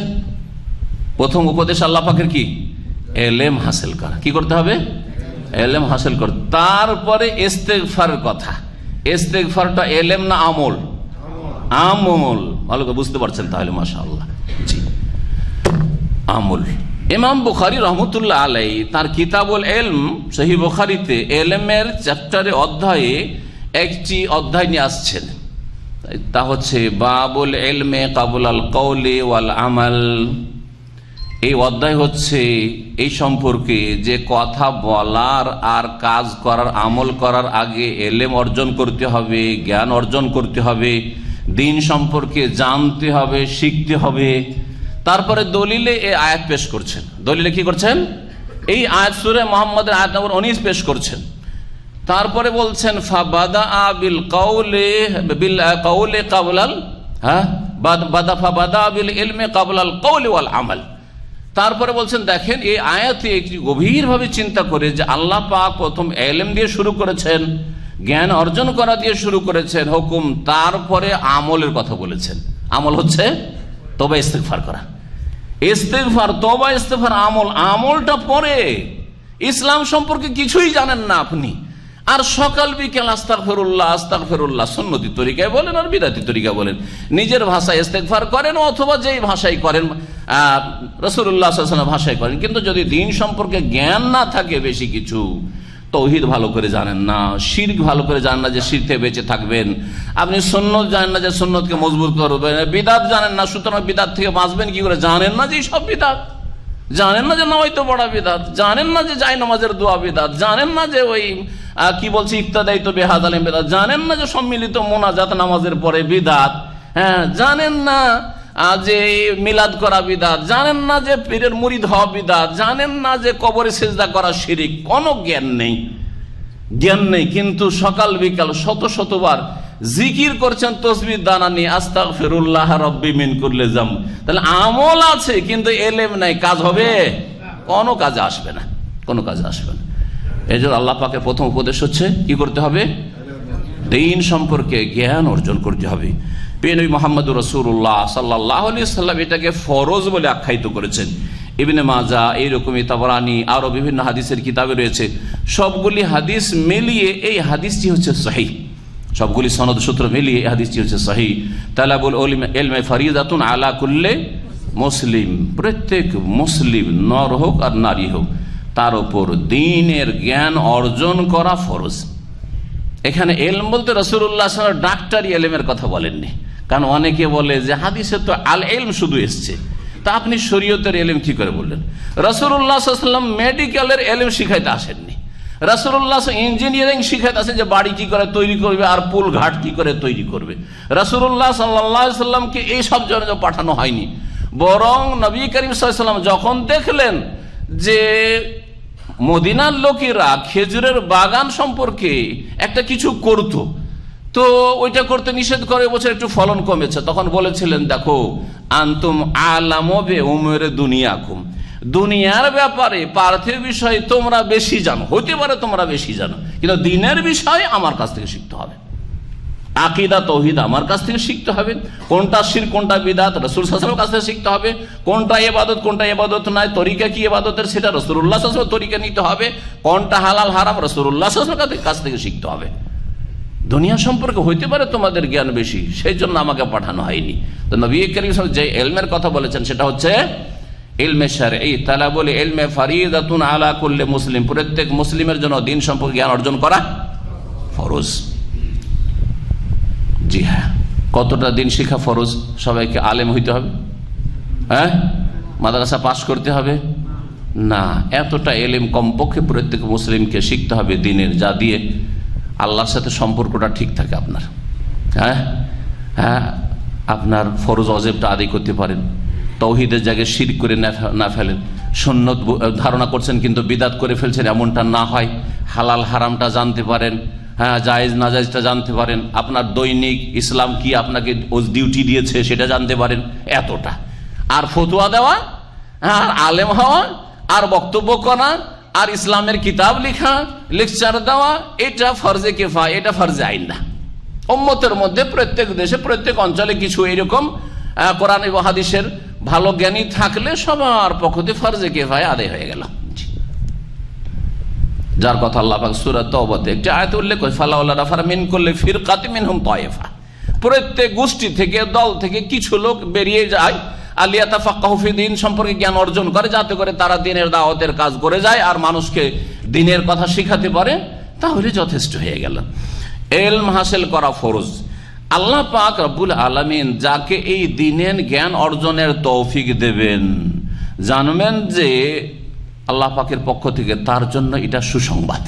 প্রথম উপদেশ আল্লাহ পাকের কি? ইলম হাসিল করা। কি করতে হবে? ইলম হাসিল কর। তারপরে ইস্তেগফারের কথা। ইস্তেগফারটা ইলম না আমল? আমল। ভালো করে বুঝতে পারছেন তাহলে, মাশাআল্লাহ। জি, আমল। ইমাম বুখারী রহমতুল্লাহ আলাইহি তার কিতাবুল ইলম, সহিহ বুখারীতে ইলমের চ্যাপ্টারে, অধ্যায়ে একটি অধ্যায় নিয়ে আসছেন, তা হচ্ছে বাবুল ইলমে কাবুলাল কওলি ওয়াল আমাল। এই অধ্যায় হচ্ছে এই সম্পর্কে যে কথা বলার আর কাজ করার, আমল করার আগে ইলম অর্জন করতে হবে, জ্ঞান অর্জন করতে হবে, দ্বীন সম্পর্কে জানতে হবে, শিখতে হবে। তারপরে দলিলে এই আয়াত পেশ করছেন। দলিলে কি করছেন? এই আয়াত সূরা মুহাম্মাদের আয়াত নম্বর 19 পেশ করছেন। তারপরে বলছেন ফাবাদা বিল কওলি কাবলাল ফাবাদা বিল ইলমি কাবলাল কওলি ওয়াল আমাল। তারপরে বলছেন দেখেন এই আয়াতে একটি গভীরভাবে চিন্তা করে যে আল্লাহ পাক প্রথম ইলম দিয়ে শুরু করেছেন, জ্ঞান অর্জন করা দিয়ে শুরু করেছেন হুকুম, তারপরে আমলের কথা বলেছেন। আমল হচ্ছে তওবা ইস্তেগফার করা, ইস্তেগফার, তওবা ইস্তেগফার, আমলটা পরে। ইসলাম সম্পর্কে কিছুই জানেন না আপনি, আর সকাল বিকেল আস্তাগফিরুল্লাহ আস্তাগফিরুল্লাহ, সুন্নতি তরিকায় বলেন আর বিদআতি তরিকা বলেন, নিজের ভাষায় ইস্তেগফার করেন অথবা যেই ভাষায় করেন রাসূলুল্লাহ সাল্লাল্লাহু আলাইহি ওয়াসাল্লাম ভাষায় করেন, কিন্তু যদি দিন সম্পর্কে জ্ঞান না থাকে, বেশি কিছু তৌহিদ ভালো করে জানেন না, শিরক ভালো করে জানেন না যে শিরক থেকে বেঁচে থাকবেন, আপনি সুন্নত জানেন না যে সুন্নতকে মজবুত করবেন, বিদআত জানেন না, সুতরাং বিদআত থেকে বাঁচবেন কি করে, জানেন না যে সব বিদআত, জানেন না যে নামাইতো পড়া বিদআত, জানেন না যে জায় নামাজের দোয়া বিদআত, জানেন না যে ওই কি বলছে ইক্তাদাইতো বিহাযাল বিদআত, জানেন না যে সম্মিলিত মোনাজাত নামাজের পরে বিদআত, হ্যাঁ, জানেন না যে মিলাদ করা বিদআত, জানেন না যে পীরের মুরিদ হওয়া বিদআত, জানেন না যে কবরে সিজদা করা শিরক, কোনো জ্ঞান নেই, জ্ঞান নেই, কিন্তু সকাল বিকাল শত শতবার জিকির করছেন তসবিহ দানা নিয়ে, আস্তাগফিরুল্লাহ রাব্বি মিন কুল্লি যামব। তাহলে আমল আছে কিন্তু ইলম নাই, কাজ হবে? কোনো কাজে আসবে না, কোনো কাজে আসবে না। এই জন্য আল্লাহ পাকের প্রথম উপদেশ হচ্ছে কি করতে হবে, দ্বীন সম্পর্কে জ্ঞান অর্জন করতে হবে। প্রিয় নবী মুহাম্মদুর রাসূলুল্লাহ সাল্লাল্লাহু আলাইহি ওয়াসাল্লাম এটাকে ফরজ বলে আখ্যায়িত করেছেন। ইবনে মাজাহ, এইরকমই তাবরানী, আরো বিভিন্ন হাদিসের কিতাবে রয়েছে। সবগুলি হাদিস মিলিয়ে এই হাদিসটি হচ্ছে সহিহ, সবগুলি সনদ সূত্র মিলিয়ে এই হাদিসটি হচ্ছে সহিহ। তালাবুল ইলমি ফরিদাতুন আলা কুল্লি মুসলিম, প্রত্যেক মুসলিম নর হোক আর নারী হোক তার উপর দ্বীনের জ্ঞান অর্জন করা ফরজ। এখানে এলম বলতে রাসূলুল্লাহ সাল্লাল্লাহু আলাইহি ওয়াসাল্লাম ডাক্তারি এলেমের কথা বলেননি, কারণ অনেকে বলে যে হাদিসে তো আল ইলম শুধু এসছে, তা আপনি শরীয়তের এলেম কি করে বললেন? রাসূলুল্লাহ সাল্লাল্লাহু আলাইহি ওয়াসাল্লাম মেডিকেলের এলেম শিখাইতে আসেননি, রাসূলুল্লাহ ইঞ্জিনিয়ারিং শিখাইতে আসেন যে বাড়ি কি করে তৈরি করবে আর পুল ঘাট কি করে তৈরি করবে। রাসূলুল্লাহ সাল্লাল্লাহু আলাইহি ওয়াসাল্লামকে এই সব জন্য পাঠানো হয়নি, বরং নবী করিম সাল্লাল্লাহু আলাইহি ওয়াসাল্লাম যখন দেখলেন যে মদিনার লোকেরা খেজুরের বাগান সম্পর্কে একটা কিছু করত, তো ওইটা করতে নিষেধ করে, বছর একটু ফলন কমেছে, তখন বলেছিলেন দেখো আনতুম আলামু বি উমুরি দুনিয়াকুম, দুনিয়ার ব্যাপারে পার্থিব বিষয়ে তোমরা বেশি জানো, হতে পারে তোমরা বেশি জানো, কিন্তু দিনের বিষয়ে আমার কাছ থেকে শিখতে হবে। আকীদা তৌহিদ আমার কাছ থেকে শিখতে হবে, কোনটা শিরক কোনটা বিদআত রাসূল সাল্লাল্লাহু আলাইহি ওয়াসাল্লামের কাছ থেকে শিখতে হবে, কোনটা ইবাদত কোনটা ইবাদত নয়, তরিকা কি ইবাদতের সেটা রাসূলুল্লাহ সাল্লাল্লাহু আলাইহি ওয়াসাল্লামের তরিকা নিতে হবে, কোনটা হালাল হারাম রাসূলুল্লাহ সাল্লাল্লাহু আলাইহি ওয়াসাল্লামের কাছ থেকে শিখতে হবে। দুনিয়া সম্পর্কে হইতে পারে তোমাদের জ্ঞান বেশি, সেই জন্য আমাকে পাঠানো হয়নি। তো নবী করিম সাল্লাল্লাহু আলাইহি ওয়াসাল্লাম যে ইলমের কথা বলেছেন সেটা হচ্ছে ইলমে শারঈ, তালাবুল ইলমি ফরিদাতুন আলা কুল্লি মুসলিম, প্রত্যেক মুসলিমের জন্য দ্বীন সম্পর্কে জ্ঞান অর্জন করা ফরজ। জি হ্যাঁ, কতটা দিন শিখা ফরজ? সবাইকে আলেম হইতে হবে? হ্যাঁ, মাদ্রাসা পাশ করতে হবে না, এতটা এলেম কমপক্ষে প্রত্যেক মুসলিমকে শিখতে হবে দিনের, যা দিয়ে আল্লাহর সাথে সম্পর্কটা ঠিক থাকে আপনার। হ্যাঁ হ্যাঁ, আপনার ফরজ ওয়াজিবটা আদায় করতে পারেন, তৌহিদের জায়গায় শিরক করে না ফেলেন, সুন্নত ধারণা করছেন কিন্তু বিদআত করে ফেলছেন এমনটা না হয়, হালাল হারামটা জানতে পারেন, হ্যাঁ জায়েজ নাজায়েজটা জানতে পারেন, আপনার দৈনিক ইসলাম কি আপনাকে ডিউটি দিয়েছে সেটা জানতে পারেন, এতটা। আর ফতোয়া দেওয়া, আর আলেম হওয়া, আর বক্তব্য করা, আর ইসলামের কিতাব লেখা, লেকচার দেওয়া, এটা ফরজে কিফায়া, এটা ফরজে আইন না। উম্মতের মধ্যে প্রত্যেক দেশে প্রত্যেক অঞ্চলে কিছু এরকম কোরআন এবং হাদিসের ভালো জ্ঞানী থাকলে সবার পক্ষে ফরজে কিফায়া আদায় হয়ে গেল। যার কথা আল্লাহ পাক সূরা তাওবাতে একটি আয়াতে উল্লেখ করে, ফালাউলা নাফারা মিন কুল্লি ফিরকাতিন মিনহুম তায়েফা, প্রত্যেক গোষ্ঠী থেকে দল থেকে কিছু লোক বেরিয়ে যায় আলিয়াতাফাক্কাহু ফি দ্বীন, সম্পর্কে জ্ঞান অর্জন করে, যাতে করে তারা দ্বীনের দাওয়াতের কাজ করে যায় আর মানুষকে দ্বীনের কথা শিখাতে পারে, তাহলে যথেষ্ট হয়ে গেল। ইলম হাসিল করা ফরজ। আল্লাহ পাক রব্বুল আলামিন যাকে এই দ্বীনের জ্ঞান অর্জনের তৌফিক দেবেন, জানবেন যে আল্লাহ পাকের পক্ষ থেকে তার জন্য এটা সুসংবাদ,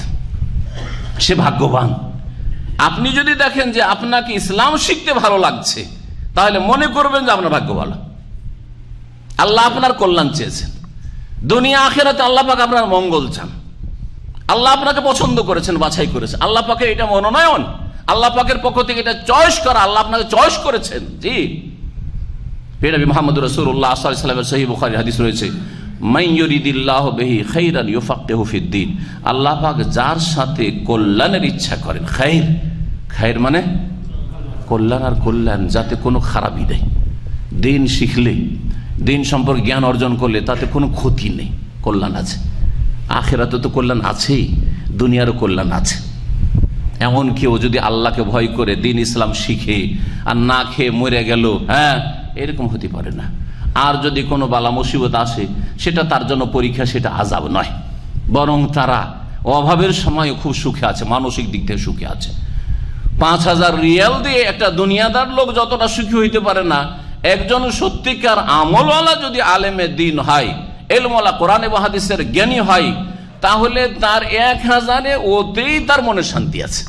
সে ভাগ্যবান। আপনি যদি দেখেন যে আপনাকে ইসলাম শিখতে ভালো লাগছে, তাহলে মনে করবেন যে আপনার ভাগ্য ভালো, আল্লাহ আপনার কল্যাণ চেয়েছেন, দুনিয়া আখিরাতে আল্লাহ পাক আপনার মঙ্গল চান, আল্লাহ আপনাকে পছন্দ করেছেন, বাছাই করেছেন, আল্লাহ পাকের এটা মনোনয়ন, আল্লাহ পাকের পক্ষ থেকে এটা চয়েস করা, আল্লাহ আপনাকে চয়েস করেছেন। জি, নবী মুহাম্মদ রাসূলুল্লাহ সাল্লাল্লাহু আলাইহি ওয়াসাল্লামের সহিহ বুখারী হাদিস রয়েছে, মান ইউরিদিল্লাহু বিহি খাইরান ইউফাক্কিহু ফিদ্দীন, আল্লাহ পাক যার সাথে কল্যাণের ইচ্ছা করেন, খাইর, খাইর মানে কল্যাণ, আর কল্যাণ যাতে কোনো খারাপই নেই। দিন শিখলে, দিন সম্পর্কে জ্ঞান অর্জন করলে তাতে কোনো ক্ষতি নেই, কল্যাণ আছে। আখিরাতে তো কল্যাণ আছেই, দুনিয়ারও কল্যাণ আছে। এমন কেউ যদি আল্লাহকে ভয় করে দিন ইসলাম শিখে আর না খেয়ে মরে গেল, হ্যাঁ, এরকম হতে পারে না। আর যদি কোনো বালা মুসিবত আসে সেটা তার জন্য পরীক্ষা, সেটা আযাব নয়, বরং তারা অভাবের সময় খুব সুখে আছে, মানসিক দিক থেকে সুখে আছে। 5,000 রিয়াল দিয়ে একটা দুনিয়াদার লোক যতটা সুখী হইতে পারে না, একজন সত্যিকার আমলওয়ালা যদি আলেমে দিন হয়, ইলমওয়ালা, কোরআন এবং হাদিসের জ্ঞানী হয়, তাহলে তার 1,000-এ ওতেই তার মনে শান্তি আছে।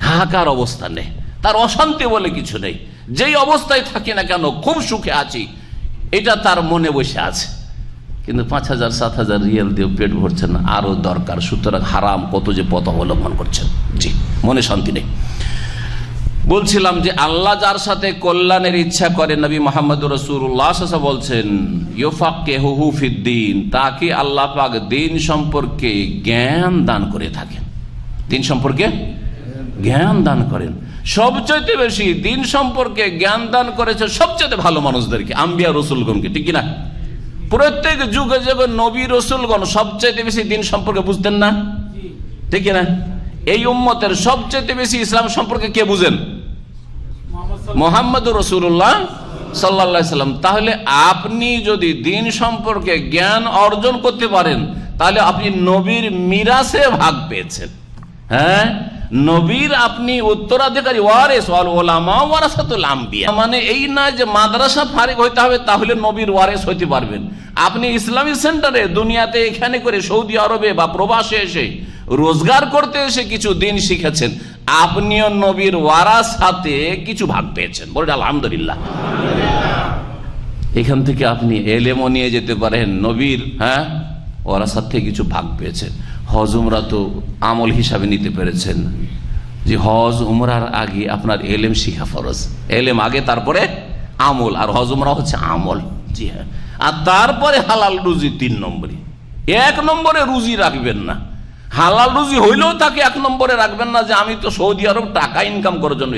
হাহাকার অবস্থা নেই, তার অশান্তি বলে কিছু নেই। যেই অবস্থায় থাকি না কেন খুব সুখে আছি, এটা তার মনে বসে আছে। কিন্তু 5,000 7,000 রিয়াল দিয়ে পেট ভরছে না, আরো দরকার। সুতরাং হারাম কত যে পথ অবলম্বন করছেন, জি, মনে শান্তি নেই। বলছিলাম যে আল্লাহ যার সাথে কল্যাণের ইচ্ছা করে, নবী মুহাম্মদুর রাসূলুল্লাহ সাল্লাল্লাহু আলাইহি ওয়াসাল্লাম বলছেন ইউফাক্কিহুহু ফিদ্দীন, তাকে আল্লাহ পাক দিন সম্পর্কে জ্ঞান দান করে থাকেন। দিন সম্পর্কে জ্ঞান দান করেন। সবচেয়ে বেশি দিন সম্পর্কে জ্ঞান দান করেছে সবচেয়ে ভালো মানুষদেরকে, আম্বিয়া রসুলগণকে, ঠিক কিনা? প্রত্যেক যুগে যুগে নবী রসুলগণ সবচেয়ে বেশি দিন সম্পর্কে বুঝতেন না, ঠিক কিনা? এই উম্মতের সবচেয়ে বেশি ইসলাম সম্পর্কে কে বুঝেন? মুহাম্মদুর রাসূলুল্লাহ সাল্লাল্লাহু আলাইহি সাল্লাম। তাহলে আপনি যদি দিন সম্পর্কে জ্ঞান অর্জন করতে পারেন, তাহলে আপনি নবীর মিরাসে ভাগ পেয়েছেন। হ্যাঁ, নবীর আপনি উত্তরাধিকারী, ওয়ারিস, ওয়াল উলামা ওয়ারাসাতুল আম্বিয়া। মানে এই না যে মাদ্রাসা ফারিক হইতে হবে তাহলে নবীর ওয়ারিস হইতে পারবেন। আপনি ইসলামিক সেন্টারে দুনিয়াতে এখানে করে সৌদি আরবে বা প্রবাসে এসে রোজগার করতে এসে কিছু দিন শিখেছেন, আপনিও নবীর ওয়ারাসাতে কিছু ভাগ পেয়েছেন। বলেন আলহামদুলিল্লাহ। এখান থেকে আপনি এলেমও নিয়ে যেতে পারেন, নবীর ওয়ারাসাত থেকে কিছু ভাগ পেয়েছেন। হজ উমরা তো আমল হিসাবে নিতে পেরেছেন, যে হজ উমরার আগে আপনার এলেম শিখা ফরজ। এলেম আগে, তারপরে আমল, আর হজ উমরা হচ্ছে আমল। জি হ্যাঁ, আর তারপরে হালাল রুজি 3 নম্বরে। 1 নম্বরে রুজি রাখবেন না। হালাল রুজি হইলেও তাকে 1 নম্বরে রাখবেন না, যে আমি তো সৌদি আরব টাকা ইনকাম করার জন্য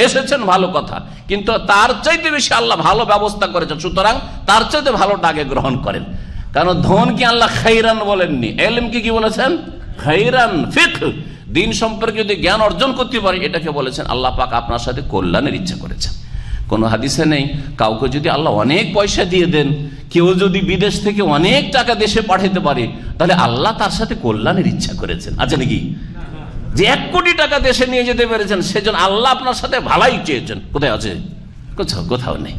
এসেছেন, ভালো কথা, কিন্তু তার চাইতে বেশি আল্লাহ ভালো ব্যবস্থা করেছেন, সুতরাং তার চাইতে ভালোটাকে গ্রহণ করেন। কারণ ধনকে আল্লাহ খাইরান বলেননি, এলমকে কি বলেছেন? খাইরান। ফিকহ, দিন সম্পর্কে যদি জ্ঞান অর্জন করতে পারি, এটাকে বলেছেন আল্লাহ পাক আপনার সাথে কল্যাণের ইচ্ছা করেছেন। কোন হাদিসে নেই কাউকে যদি আল্লাহ অনেক পয়সা দিয়ে দেন, কেউ যদি বিদেশ থেকে অনেক টাকা দেশে পাঠাতে পারে, তাহলে আল্লাহ তার সাথে কল্যাণের ইচ্ছা করেছেন। আছে নাকি? যে 1 কোটি টাকা দেশে নিয়ে যেতে পেরেছেন, সেজন্য আল্লাহ আপনার সাথে ভালাই চেয়েছেন। কোথায় আছে? কোথাও নেই।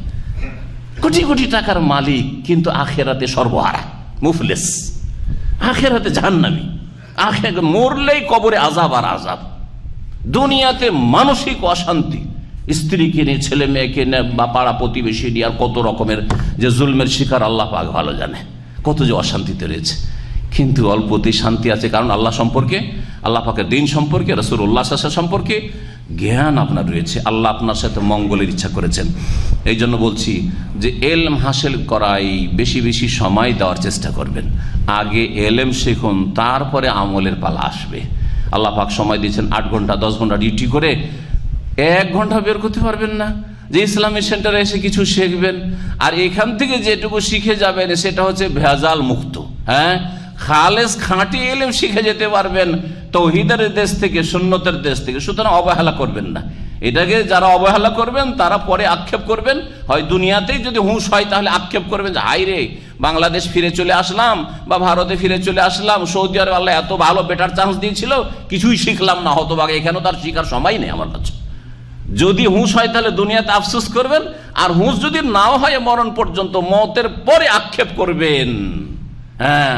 কোটি কোটি টাকার মালিক, কিন্তু আখেরাতে সর্বহারা, মুফলিস, আখেরাতে জাহান্নামী। আখেরাতে মরলেই কবরে আযাব আর আযাব, দুনিয়াতে মানসিক অশান্তি, স্ত্রীকে নিয়ে, ছেলে মেয়েকে নিয়ে, বা পাড়া প্রতিবেশী নিয়ে, আর কত রকমের যে জুলমের শিকার আল্লাহ পাক ভালো জানে, কত যে অশান্তিতে রয়েছে। কিন্তু অল্পতেই শান্তি আছে, কারণ আল্লাহ সম্পর্কে, আল্লাহ পাকের দিন সম্পর্কে, রাসূলুল্লাহ সাল্লাল্লাহু আলাইহি ওয়াসাল্লাম সম্পর্কে জ্ঞান আপনার রয়েছে। আল্লাহ আপনার সাথে মঙ্গলের ইচ্ছা করেছেন। এই জন্য বলছি যে এলম হাসিল করাই বেশি বেশি সময় দেওয়ার চেষ্টা করবেন। আগে এলেম শিখুন, তারপরে আমলের পালা আসবে। আল্লাহ পাক সময় দিয়েছেন 8 ঘন্টা 10 ঘন্টা ডিউটি করে, 1 ঘন্টা বের করতে পারবেন না যে ইসলামিক সেন্টারে এসে কিছু শিখবেন। আর এখান থেকে যেটুকু শিখে যাবেন সেটা হচ্ছে ভেজাল মুক্ত, খালেস খাঁটি এলেম শিখে যেতে পারবেন তৌহিদের দেশ থেকে, সুন্নতের দেশ থেকে। সুতরাং অবহেলা করবেন না। এটাকে যারা অবহেলা করবেন তারা পরে আক্ষেপ করবেন, হয় দুনিয়াতেই যদি হুঁশ হয় তাহলে আক্ষেপ করবেন যে হাই রে, বাংলাদেশ ফিরে চলে আসলাম বা ভারতে ফিরে চলে আসলাম, সৌদি আরব আল্লাহ এত ভালো বেটার চান্স দিয়েছিল, কিছুই শিখলাম না, হতভাগে, এখানেও তার শিখার সময় নেই আমার কাছে। যদি হুঁশ হয় তাহলে দুনিয়াতে আফসোস করবেন, আর হুঁশ যদি নাও হয় মরণ পর্যন্ত, মতের পরে আক্ষেপ করবেন। হ্যাঁ,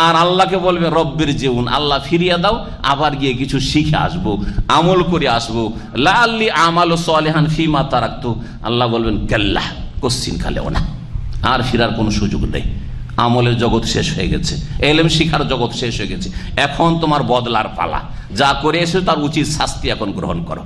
আর আল্লাহকে বলবে রব্বির জিউন, আল্লাহ ফিরিয়ে দাও, আবার গিয়ে কিছু শিখে আসবো, আমল করে আসবো, লাআল্লি আমালু সালিহান ফিমা তারাকতু। আল্লাহ বলবেন কাল্লাহ, কোশ্চিন কালেও না, আর ফিরার কোনো সুযোগ নেই। আমলের জগৎ শেষ হয়ে গেছে, এলেম শিখার জগৎ শেষ হয়ে গেছে। এখন তোমার বদলার পালা, যা করে এসে তার উচিত শাস্তি এখন গ্রহণ করো।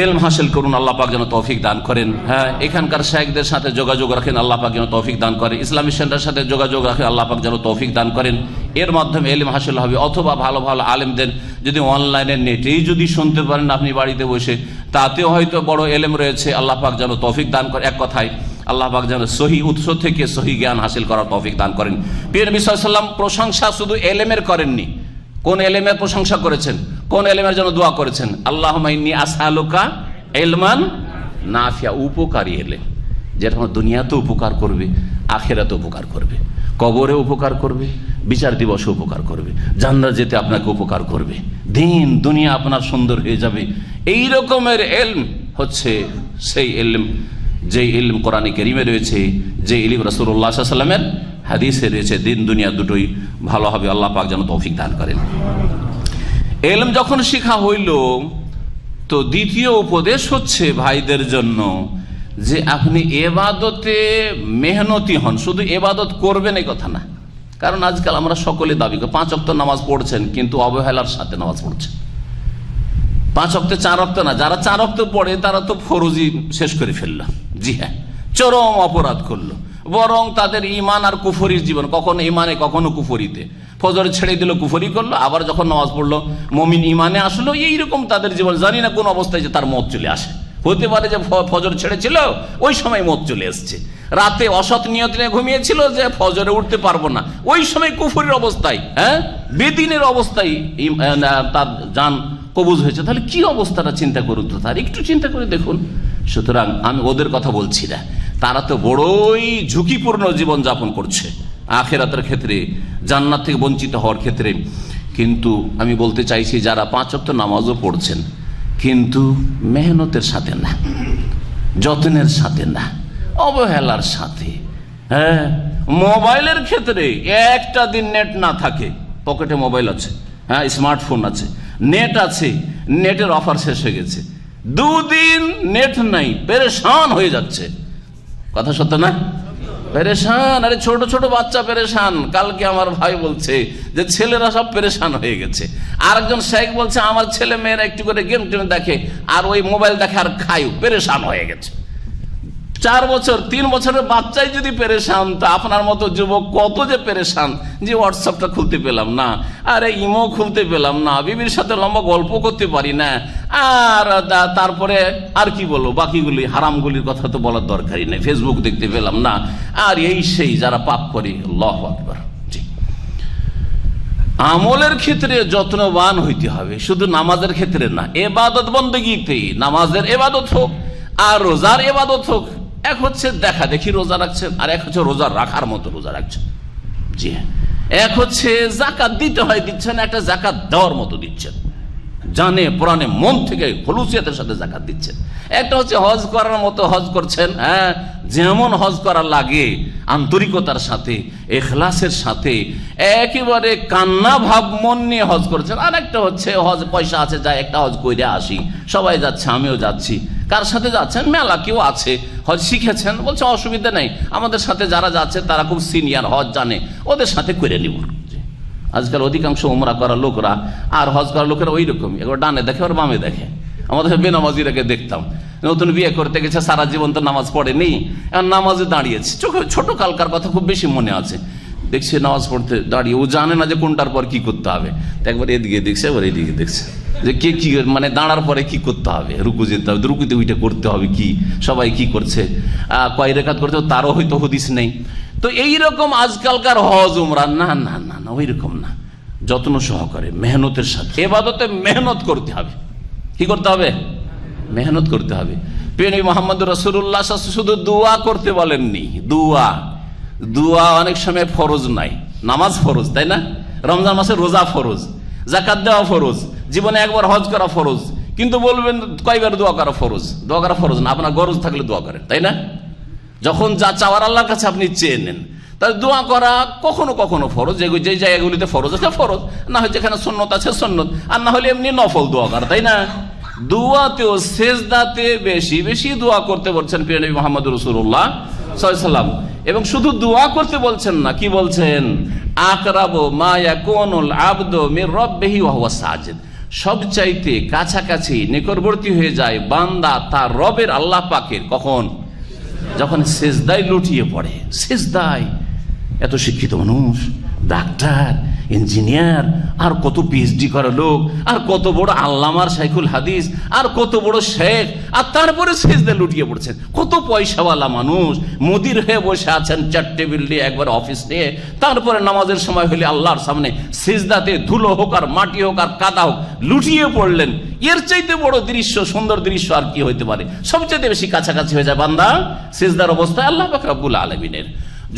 এলম হাসিল করুন, আল্লাহ পাক যেন তৌফিক দান করেন। হ্যাঁ, এখানকার শায়েখদের সাথে যোগাযোগ রাখেন, আল্লাহ পাক যেন তৌফিক দান করেন। ইসলামী সেন্টারের সাথে যোগাযোগ রাখেন, আল্লাহ পাক যেন তৌফিক দান করেন। এর মাধ্যমে এলম হাসিল হবে। অথবা ভালো ভালো আলেমদের যদি অনলাইনে নেটেই যদি শুনতে পারেন আপনি বাড়িতে বসে, তাতেও হয়তো বড় এলেম রয়েছে, আল্লাহ পাক যেন তৌফিক দান করে। এক কথায় আল্লাহ পাক যেন সহি উৎস থেকে সহি জ্ঞান হাসিল করার তৌফিক দান করেন। প্রিয় নবী সাল্লাল্লাহু আলাইহি ওয়াসাল্লাম প্রশংসা শুধু এলেমের করেননি। কোন এলেমের প্রশংসা করেছেন? কোন এলেমের জন্য দোয়া করেছেন? আল্লাহুম্মা ইন্নী আসআলুকা ইলমান নাফিয়া, উপকারী এলেম, যেটা দুনিয়াতে উপকার করবে, আখিরাতে উপকার করবে, কবরে উপকার করবে, বিচার দিবসে উপকার করবে, জান্নাত যেতে আপনাকে উপকার করবে, দিন দুনিয়া আপনার সুন্দর হয়ে যাবে। এই রকমের ইলম হচ্ছে সেই ইলম, যে ইলম কোরআনে কারীমে রয়েছে, যে ইলম রাসূলুল্লাহ সাল্লাল্লাহু আলাইহি ওয়াসাল্লামের হাদিসে রয়েছে। দিন দুনিয়া দুটোই ভালো হবে, আল্লাহ পাক যেন তৌফিক দান করেন। ইলম যখন শিখা হইল, তো দ্বিতীয় উপদেশ হচ্ছে ভাইদের জন্য যে আপনি এবাদতে মেহনতি হন। শুধু এবাদত করবেন এই কথা না, কারণ আজকাল আমরা সকলে দাবি করি 5 ওয়াক্ত নামাজ পড়ছেন, কিন্তু অবহেলার সাথে নামাজ পড়ছেন। 5 ওয়াক্তে 4 ওয়াক্ত না, যারা 4 ওয়াক্ত পড়ে তারা তো ফরজি শেষ করে ফেলল। জি হ্যাঁ, চরম অপরাধ করলো। বরং তাদের ইমান আর কুফরির জীবন, কখনো ইমানে কখনো কুফরিতে। ফজর ছেড়ে দিল, কুফরি করলো, আবার যখন নামাজ পড়লো মুমিন ইমানে আসলো। এইরকম তাদের জীবন, জানি না কোন অবস্থায় যে তার মত চলে আসে। হতে পারে যে ফজর ছেড়েছিল ওই সময় মত চলে এসছে, রাতে অসৎ নিয়ত নিয়ে ঘুমিয়েছিল যে ফজরে উঠতে পারবো না, ওই সময় কুফরির অবস্থায়, হ্যাঁ বেদিনের অবস্থায় তার জান কবুজ হয়েছে। তাহলে কি অবস্থাটা চিন্তা করুন তো, তার একটু চিন্তা করে দেখুন। সুতরাং আমি ওদের কথা বলছি না, তারা তো বড়ই ঝুঁকিপূর্ণ জীবন যাপন করছে আখিরাতের ক্ষেত্রে, জান্নাত থেকে বঞ্চিত হওয়ার ক্ষেত্রে। কিন্তু আমি বলতে চাইছি, যারা 5 ওয়াক্ত নামাজও পড়ছেন কিন্তু মেহনতের সাথে না, যত্নের সাথে না, অবহেলার সাথে, হ্যাঁ মোবাইলের ক্ষেত্রে একটা দিন নেট না থাকে, পকেটে মোবাইল আছে, হ্যাঁ স্মার্টফোন আছে, নেট আছে, নেটের অফার শেষ হয়ে গেছে, 2 দিন নেট নাই, পেরেশান হয়ে যাচ্ছে। কথা সত্য না? পেরেশান। আরে ছোট ছোট বাচ্চা পেরেশান। কালকে আমার ভাই বলছে যে ছেলেরা সব পেরেশান হয়ে গেছে। আরেকজন শেখ বলছে আমার ছেলে মেয়েরা একটু করে গেম টেম দেখে আর ওই মোবাইল দেখে আর খায়, পেরেশান হয়ে গেছে। 4 বছর 3 বছরের বাচ্চাই যদি পেরেশান, তা আপনার মতো যুবক কত যে পেরেশান, যে হোয়াটসঅ্যাপটা খুলতে পেলাম না, আরে ইমো খুলতে পেলাম না, বিবির সাথে লম্বা গল্প করতে পারি না, আর তারপরে আর কি বলবো, বাকিগুলি হারামগুলির কথা তো বলার দরকারই নেই, ফেসবুক দেখতে পেলাম না, আর এই সেই যারা পাপ করে। আল্লাহু আকবার। জি, আমলের ক্ষেত্রে যত্নবান হইতে হবে, শুধু নামাজের ক্ষেত্রে না, এবাদত বন্দেগীতে, নামাজের এবাদত হোক আর রোজার এবাদত হোক। এক হচ্ছে দেখা দেখি রোজা রাখছেন, আর এক হচ্ছে রোজা রাখার মতো রোজা রাখছেন। জি হ্যাঁ, এক হচ্ছে জাকাত দিতে হয় দিচ্ছেন, একটা জাকাত দেওয়ার মতো দিচ্ছেন, জানে প্রাণে মন থেকে খলুসিয়াতের সাথে জাকাত দিচ্ছেন। একটা হচ্ছে হজ করার মতো হজ করছেন, হ্যাঁ যেমন হজ করা লাগে আন্তরিকতার সাথে, এখলাসের সাথে, একেবারে কান্না ভাব মন নিয়ে হজ করছেন। আর একটা হচ্ছে হজ পয়সা আছে, যাই একটা হজ কইরে আসি, সবাই যাচ্ছে আমিও যাচ্ছি। কার সাথে যাচ্ছেন? মেলা কেউ আছে, হজ শিখেছেন, বলছে অসুবিধা নেই, আমাদের সাথে যারা যাচ্ছে তারা খুব সিনিয়র, হজ জানে, ওদের সাথে করে নিব। আজকাল অধিকাংশ উমরা করা লোকরা আর হজ করা লোকেরা ওই রকমই, একবার ডানে দেখে আর বামে দেখে। আমাদের বেনামাজিরাকে দেখতাম, নতুন বিয়ে করতে গেছে, সারা জীবন তো নামাজ পড়েনি, এখন নামাজে দাঁড়িয়েছে। ছোট কালকার কথা খুব বেশি মনে আছে, দেখছে নামাজ পড়তে দাঁড়িয়ে, ও জানে না যে কোনটার পর কি করতে হবে, তো একবার এদিকে দেখছে, একবার এদিকে দেখছে, যে কে কি মানে দাঁড়ার পরে কি করতে হবে, রুকু যেতে হবে, রুকুতে ওইটা করতে হবে, কি সবাই কি করছে, কয় রেখাত করতে, তারও হয়তো হদিস নেই। তো এইরকম আজকালকার হজ উমরা না না না না, ওই রকম না, যত্ন সহকারে মেহনতের সাথে। এবাদতে মেহনত করতে হবে। কি করতে হবে? মেহনত করতে হবে। প্রিয় নবী মুহাম্মদ রাসূলুল্লাহ শুধু দোয়া করতে বলেননি, দোয়া অনেক সময় ফরজ নাই, নামাজ ফরজ, তাই না? রমজান মাসে রোজা ফরজ, যাকাত দেওয়া ফরজ, জীবনে একবার হজ করা ফরজ, কিন্তু বলবেন কয়বার দোয়া করা ফরজ? দোয়া করা ফরজ না, আপনার গরজ থাকলে দোয়া করেন, তাই না? যখন যা চাওয়ার আল্লাহর কাছে আপনি চেয়ে নেন, তাহলে দোয়া করা কখনো কখনো ফরজ, যে জায়গাগুলিতে ফরজ আছে ফরজ, না হয় যেখানে সুন্নত আছে সুন্নত, আর না হলে এমনি নফল দোয়া করা, তাই না? দোয়াতেও সেজদাতে বেশি বেশি দোয়া করতে বলছেন প্রিয় নবী মুহাম্মদ রাসূলুল্লাহ সাল্লাল্লাহু আলাইহি ওয়াসাল্লাম। এবং শুধু দোয়া করতে বলছেন না, কি বলছেন? আকরাবু মা ইয়াকুনুল আবদু মির রাব্বিহি ওয়া হুয়া সাজিদ। সবচাইতে কাছাকাছি নিকটবর্তী হয়ে যায় বান্দা তার রবের আল্লাহ পাকের, কখন? যখন সেজদায় লুটিয়ে পড়ে। সেজদায় এত শিক্ষিত মানুষ, ডাক্তার, ইঞ্জিনিয়ার, আর কত পিএইচডি করা লোক, আর কত বড় আল্লামার শাইখুল হাদিস, আর কত বড় শেখ, আর তারপরে সেজদায় লুটিয়ে পড়ছেন। কত পয়সাওয়ালা মানুষ মুদির হয়ে বসে আছেন, 4 টেবিল নিয়ে, একবার অফিস নিয়ে, তারপরে নামাজের সময় হলে আল্লাহর সামনে সেজদাতে ধুলো হোক আর মাটি হোক আর কাদা হোক লুটিয়ে পড়লেন। এর চাইতে বড় দৃশ্য, সুন্দর দৃশ্য আর কি হইতে পারে? সবচাইতে বেশি কাছাকাছি হয়ে যায় বান্দা সেজদার অবস্থায় আল্লাহ পাক রব্বুল আলামিনের।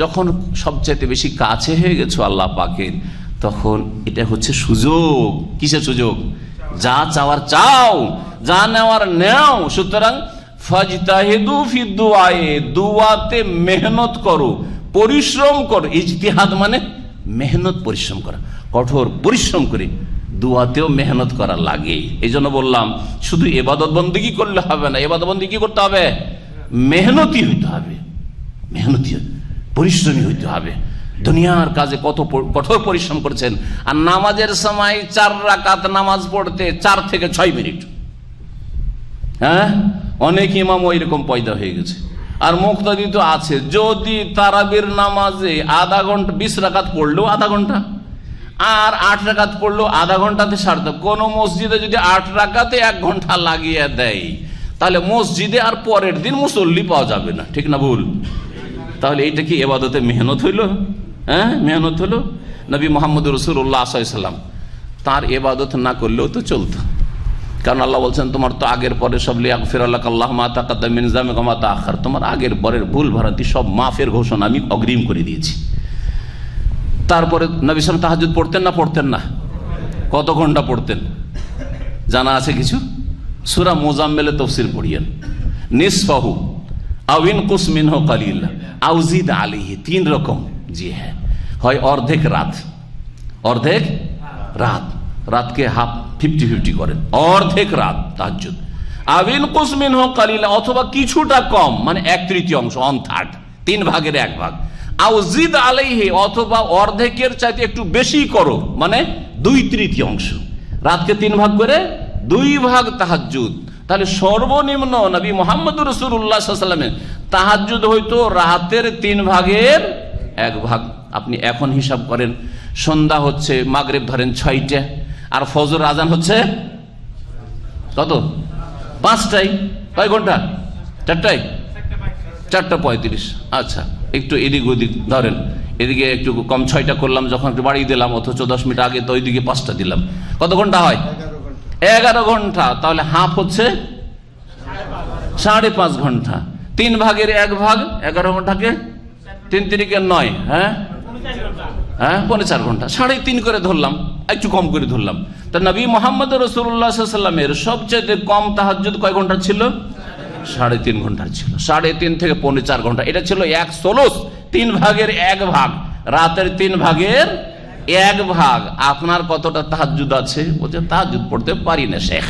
যখন সবচাইতে বেশি কাছে হয়ে গেছো আল্লাহ পাকের, তখন এটা হচ্ছে সুযোগ। কিসের সুযোগ? যা চাওয়ার চাও, যা নেওয়ার নেও। সুতরাং ফাজতাহিদু ফি দুআয়ে, দুআতে মেহনত করো, পরিশ্রম করো। ইজতিহাদ মানে মেহনত, পরিশ্রম করা, কঠোর পরিশ্রম করে দুআতেও মেহনত করা লাগে। এই জন্য বললাম শুধু ইবাদত বন্দেগী করলে হবে না, ইবাদত বন্দেগী কি করতে হবে? মেহনতি হইতে হবে, মেহনতি পরিশ্রমী হইতে হবে। দুনিয়ার কাজে কত কঠোর পরিশ্রম করেছেন। আর নামাজের সময় 4 রাকাত নামাজ পড়তে 4 থেকে 6 মিনিট। হ্যাঁ, অনেক ইমাম ওই রকম পয়দা হয়ে গেছে। আর মুক্তাদি তো আছে, যদি তারাবির নামাজে আধা ঘন্টা 20 রাকাত পড়লেও আধা ঘন্টা, আর 8 রাকাত পড়লেও আধা ঘন্টাতে সারতে। কোন মসজিদে যদি 8 রাকাতে 1 ঘন্টা লাগিয়ে দেয়, তাহলে মসজিদে আর পরের দিন মুসল্লি পাওয়া যাবে না। ঠিক না ভুল? তাহলে এইটা কি ইবাদতে মেহনত হইল? হ্যাঁ, মেহনত হলো। নবী মুহাম্মদ রাসূলুল্লাহ সাল্লাল্লাহু আলাইহি ওয়াসাল্লাম তার ইবাদত না করলেও তো চলতো, কারণ আল্লাহ বলছেন তোমার তো আগের পরে সব লিয়াগফিরাল্লাহু মা তাকাদ্দাম মিন যামবিকা ওয়া মা তাআখার, তোমার আগের পরের ভুল ভ্রান্তি সব মাফের ঘোষণা আমি অগ্রিম করে দিয়েছি। তারপরে নবী সাল্লাল্লাহু তাহাজ্জুদ পড়তেন না পড়তেন না? কত ঘন্টা পড়তেন জানা আছে কিছু? সূরা মুজাম্মিলে তাফসীর পড়িয়েন, নিসফাহু আও ইনকুস মিনহু কালিলা আও জিদ আলাইহি, 3 রকম। জি হ্যাঁ, হয় অর্ধেক রাত, অর্ধেক রাত, রাতকে হাফ 50-50 করেন, অর্ধেক রাত তাহাজ্জুদ। আও ইনকুস মিনহু কালিলা, অথবা কিছুটা কম, মানে 1/3, 1/3, 3 ভাগের 1 ভাগ। আও জিদ আলাইহি, অথবা অর্ধেকের চাইতে একটু বেশি করো, মানে 2/3। রাতকে 3 ভাগ করে 2 ভাগ তাহাজ্জুদ। তাহলে সর্বনিম্ন নবী মুহাম্মদ রাসূলুল্লাহ সাল্লাল্লাহু আলাইহি ওয়াসাল্লামের তাহাজ্জুদ হয়তো রাতের 3 ভাগের 1 ভাগ। আপনি এখন হিসাব করেন, সন্ধ্যা হচ্ছে, মাগরিব ধরেন 6টা, আর ফজর আজান হচ্ছে কত? 5টায়। কয় ঘন্টা? 4টায়, 4:35। আচ্ছা, একটু এদিক ওদিক ধরেন, এদিকে একটু কম 6টা করলাম, যখন একটু বাড়িয়ে দিলাম, অথচ 10 মিনিট আগে তো ওইদিকে 5টা দিলাম, কত ঘন্টা হয়? 11 ঘন্টা। তাহলে হাফ হচ্ছে 5.5 ঘন্টা। 3 ভাগের 1 ভাগ 11 ঘন্টাকে 3 তিরিকে 9, হ্যাঁ হ্যাঁ 4.5 ঘন্টা, 3.5 করে ধরলাম, একটু কম করে ধরলাম। তা নবী মুহাম্মদ রাসূলুল্লাহ সাল্লাল্লাহু আলাইহি ওয়াসাল্লামের সবচেয়ে কম তাহাজ্জুদ কয় ঘন্টা ছিল? 3.5 ঘন্টার ছিল। 3.5 থেকে 4.5 ঘন্টা, এটা ছিল 1/3, 3 ভাগের 1 ভাগ, রাতের 3 ভাগের 1 ভাগ। আপনার কতটা তাহাজ্জুদ আছে? বলছে তাহাজ্জুদ পড়তে পারি না শেখ।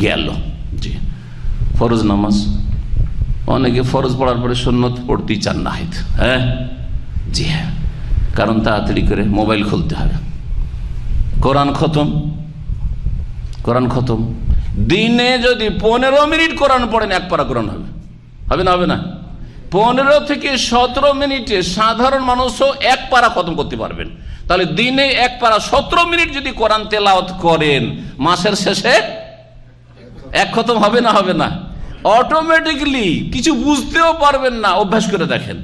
গেল। জি, ফরজ নামাজ, অনেকে ফরজ পড়ার পরে সুন্নত পড়তেই চান না হয়তো। হ্যাঁ, জি হ্যাঁ, কারণ তাড়াতাড়ি করে মোবাইল খুলতে হবে। কোরআন খতম, কোরআন খতম। দিনে যদি 15 মিনিট কোরআন পড়েন, 1 পারা কোরআন হবে, হবে না? হবে না? 15 থেকে 17 মিনিটে সাধারণ মানুষও 1 পারা খতম করতে পারবেন। তাহলে দিনে 1 পারা 17 মিনিট যদি কোরআন তেলাওয়াত করেন, মাসের শেষে 1 খতম হবে না? হবে না? অটোমেটিকলি কিছু বুঝতেও পারবেন না, অভ্যাস করে দেখেন।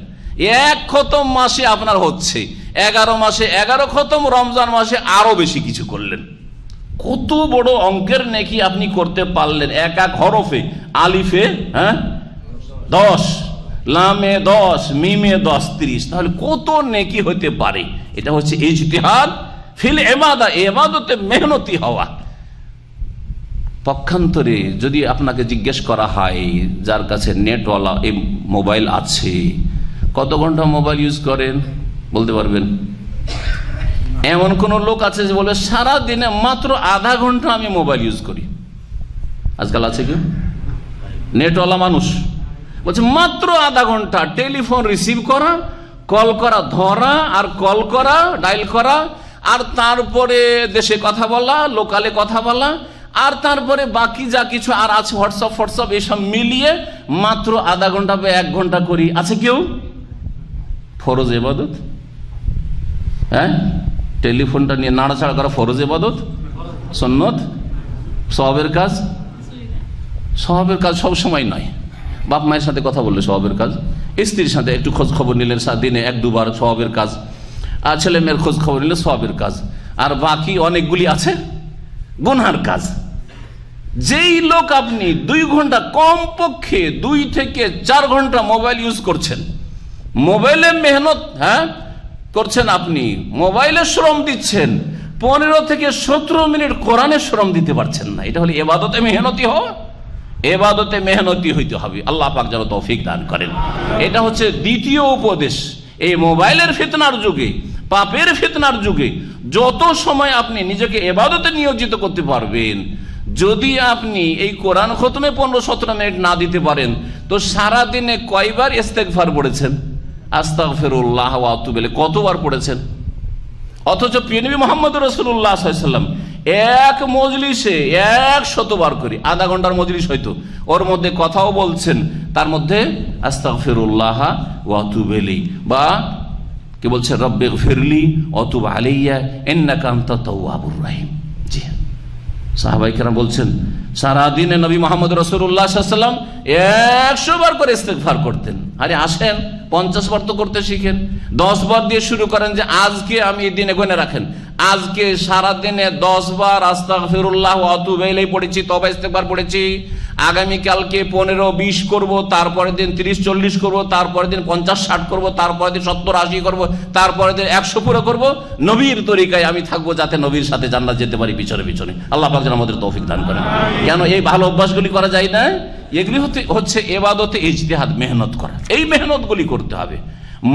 1 খতম মাসে আপনার হচ্ছে, 11 মাসে 11 খতম, রমজান মাসে আরো বেশি কিছু করলেন। কত বড় অঙ্কের নেকি আপনি করতে পারলেন। 1 হরফে, আলিফে 10, লামে 10, মিমে 10, 30, তাহলে কত নেকি হতে পারে। এটা হচ্ছে ইজতিহাদ ফিল ইবাদা, ইবাদতে মেহনতি হওয়া। পক্ষান্তরে যদি আপনাকে জিজ্ঞেস করা হয়, যার কাছে নেটওয়ালা এই মোবাইল আছে, কত ঘন্টা মোবাইল ইউজ করেন বলতে পারবেন? এমন কোন লোক আছে যে বলবে সারা দিনে মাত্র আধা ঘন্টা আমি মোবাইল ইউজ করি? আজকাল আছে কি নেটওয়ালা মানুষ বলছে মাত্র আধা ঘন্টা টেলিফোন রিসিভ করা, কল করা ধরা, আর কল করা, ডায়াল করা, আর তারপরে দেশে কথা বলা, লোকালে কথা বলা, আর তারপরে বাকি যা কিছু আর আছে হোয়াটসঅ্যাপ এসব মিলিয়ে মাত্র আধা ঘন্টা বা 1 ঘন্টা করি। আছে কেউ ফরজ ইবাদত? হ্যাঁ, টেলিফোনটা নিয়ে নাড়াচাড়া করা ফরজ ইবাদত? সুন্নত? সওয়াবের কাজ? সওয়াবের কাজ সব সময় নয়। বাপ মায়ের সাথে কথা বললে সওয়াবের কাজ, স্ত্রীর সাথে একটু খোঁজ খবর নিলেন দিনে 1-2 বার সওয়াবের কাজ, আর ছেলে মেয়ের খোঁজ খবর নিলে সওয়াবের কাজ, আর বাকি অনেকগুলি আছে গুনহার কাজ। যেই লোক আপনি 2 ঘন্টা, কমপক্ষে 2 থেকে 4 ঘন্টা মোবাইল ইউজ করছেন, মোবাইলে মেহনত করছেন, আপনি মোবাইলে শ্রম দিচ্ছেন, 15 থেকে 17 মিনিট কোরআনে শ্রম দিতে পারছেন না, এটা হলো ইবাদতে মেহনতি হওয়া? এবাদতে মেহনতি হইতে হবে। আল্লাহ পাক যেন তৌফিক দান করেন। এটা হচ্ছে দ্বিতীয় উপদেশ। এই মোবাইলের ফিতনার যুগে, পাপের ফিতনার যুগে যত সময় আপনি নিজেকে এবাদতে নিয়োজিত করতে পারবেন, যদি আপনি এই কোরআন খতমে 15-17 মিনিট না দিতে পারেন, তো সারা দিনে কয়বার ইস্তেগফার পড়েছেন? আস্তাগফিরুল্লাহ ওয়া আতুবু ইলাইহি কতবার পড়েছেন? অথচ প্রিয় নবী মুহাম্মদ রাসূলুল্লাহ সাল্লাল্লাহু আলাইহি ওয়াসাল্লাম এক মজলিসে 100 বার করে, আধা ঘন্টার মজলিস হয়তো, ওর মধ্যে কথাও বলছেন, তার মধ্যে আস্তাগফিরুল্লাহ ওয়া আতুবু ইলাইহি, বা কি বলছেন, রব্বিগফিরলি ওয়া তুব আলাইয়া ইন্নাকা আনতাত তাওয়াবুর রহিম। জি, সাহাবায়ে কেরাম বলছেন সারা দিনে নবী মুহাম্মদ রাসূলুল্লাহ সাল্লাল্লাহু আলাইহি ওয়াসাল্লাম 100 বার করে ইস্তেগফার করতেন। আরে আসেন 50 বার তো করতে শিখেন, 10 বার দিয়ে শুরু করেন, যে আজকে আমি এই দিনে গুনে রাখেন, আজকে সারা দিনে 10 বার আস্তাগফিরুল্লাহ ওয়া আতুবু ইলাইহি পড়েছি, তওবা ইস্তেগফার পড়েছি, আগামী কালকে 15-20 করব, তারপরের দিন 30-40 করব, তারপরের দিন 50-60 করব, তারপরের দিন 70-80 করব, তারপরের দিন 100 পুরো করব, নবীর তরিকায় আমি থাকবো, যাতে নবীর সাথে জান্নাত যেতে পারি পিছনে পিছনে। আল্লাহ পাক যেন আমাদের তৌফিক দান করেন। কেন এই ভালো অভ্যাসগুলি করা যায় না? এগুলি হচ্ছে ইবাদতে ইজতিহাদ, মেহনত করা। এই মেহনতগুলি করতে হবে,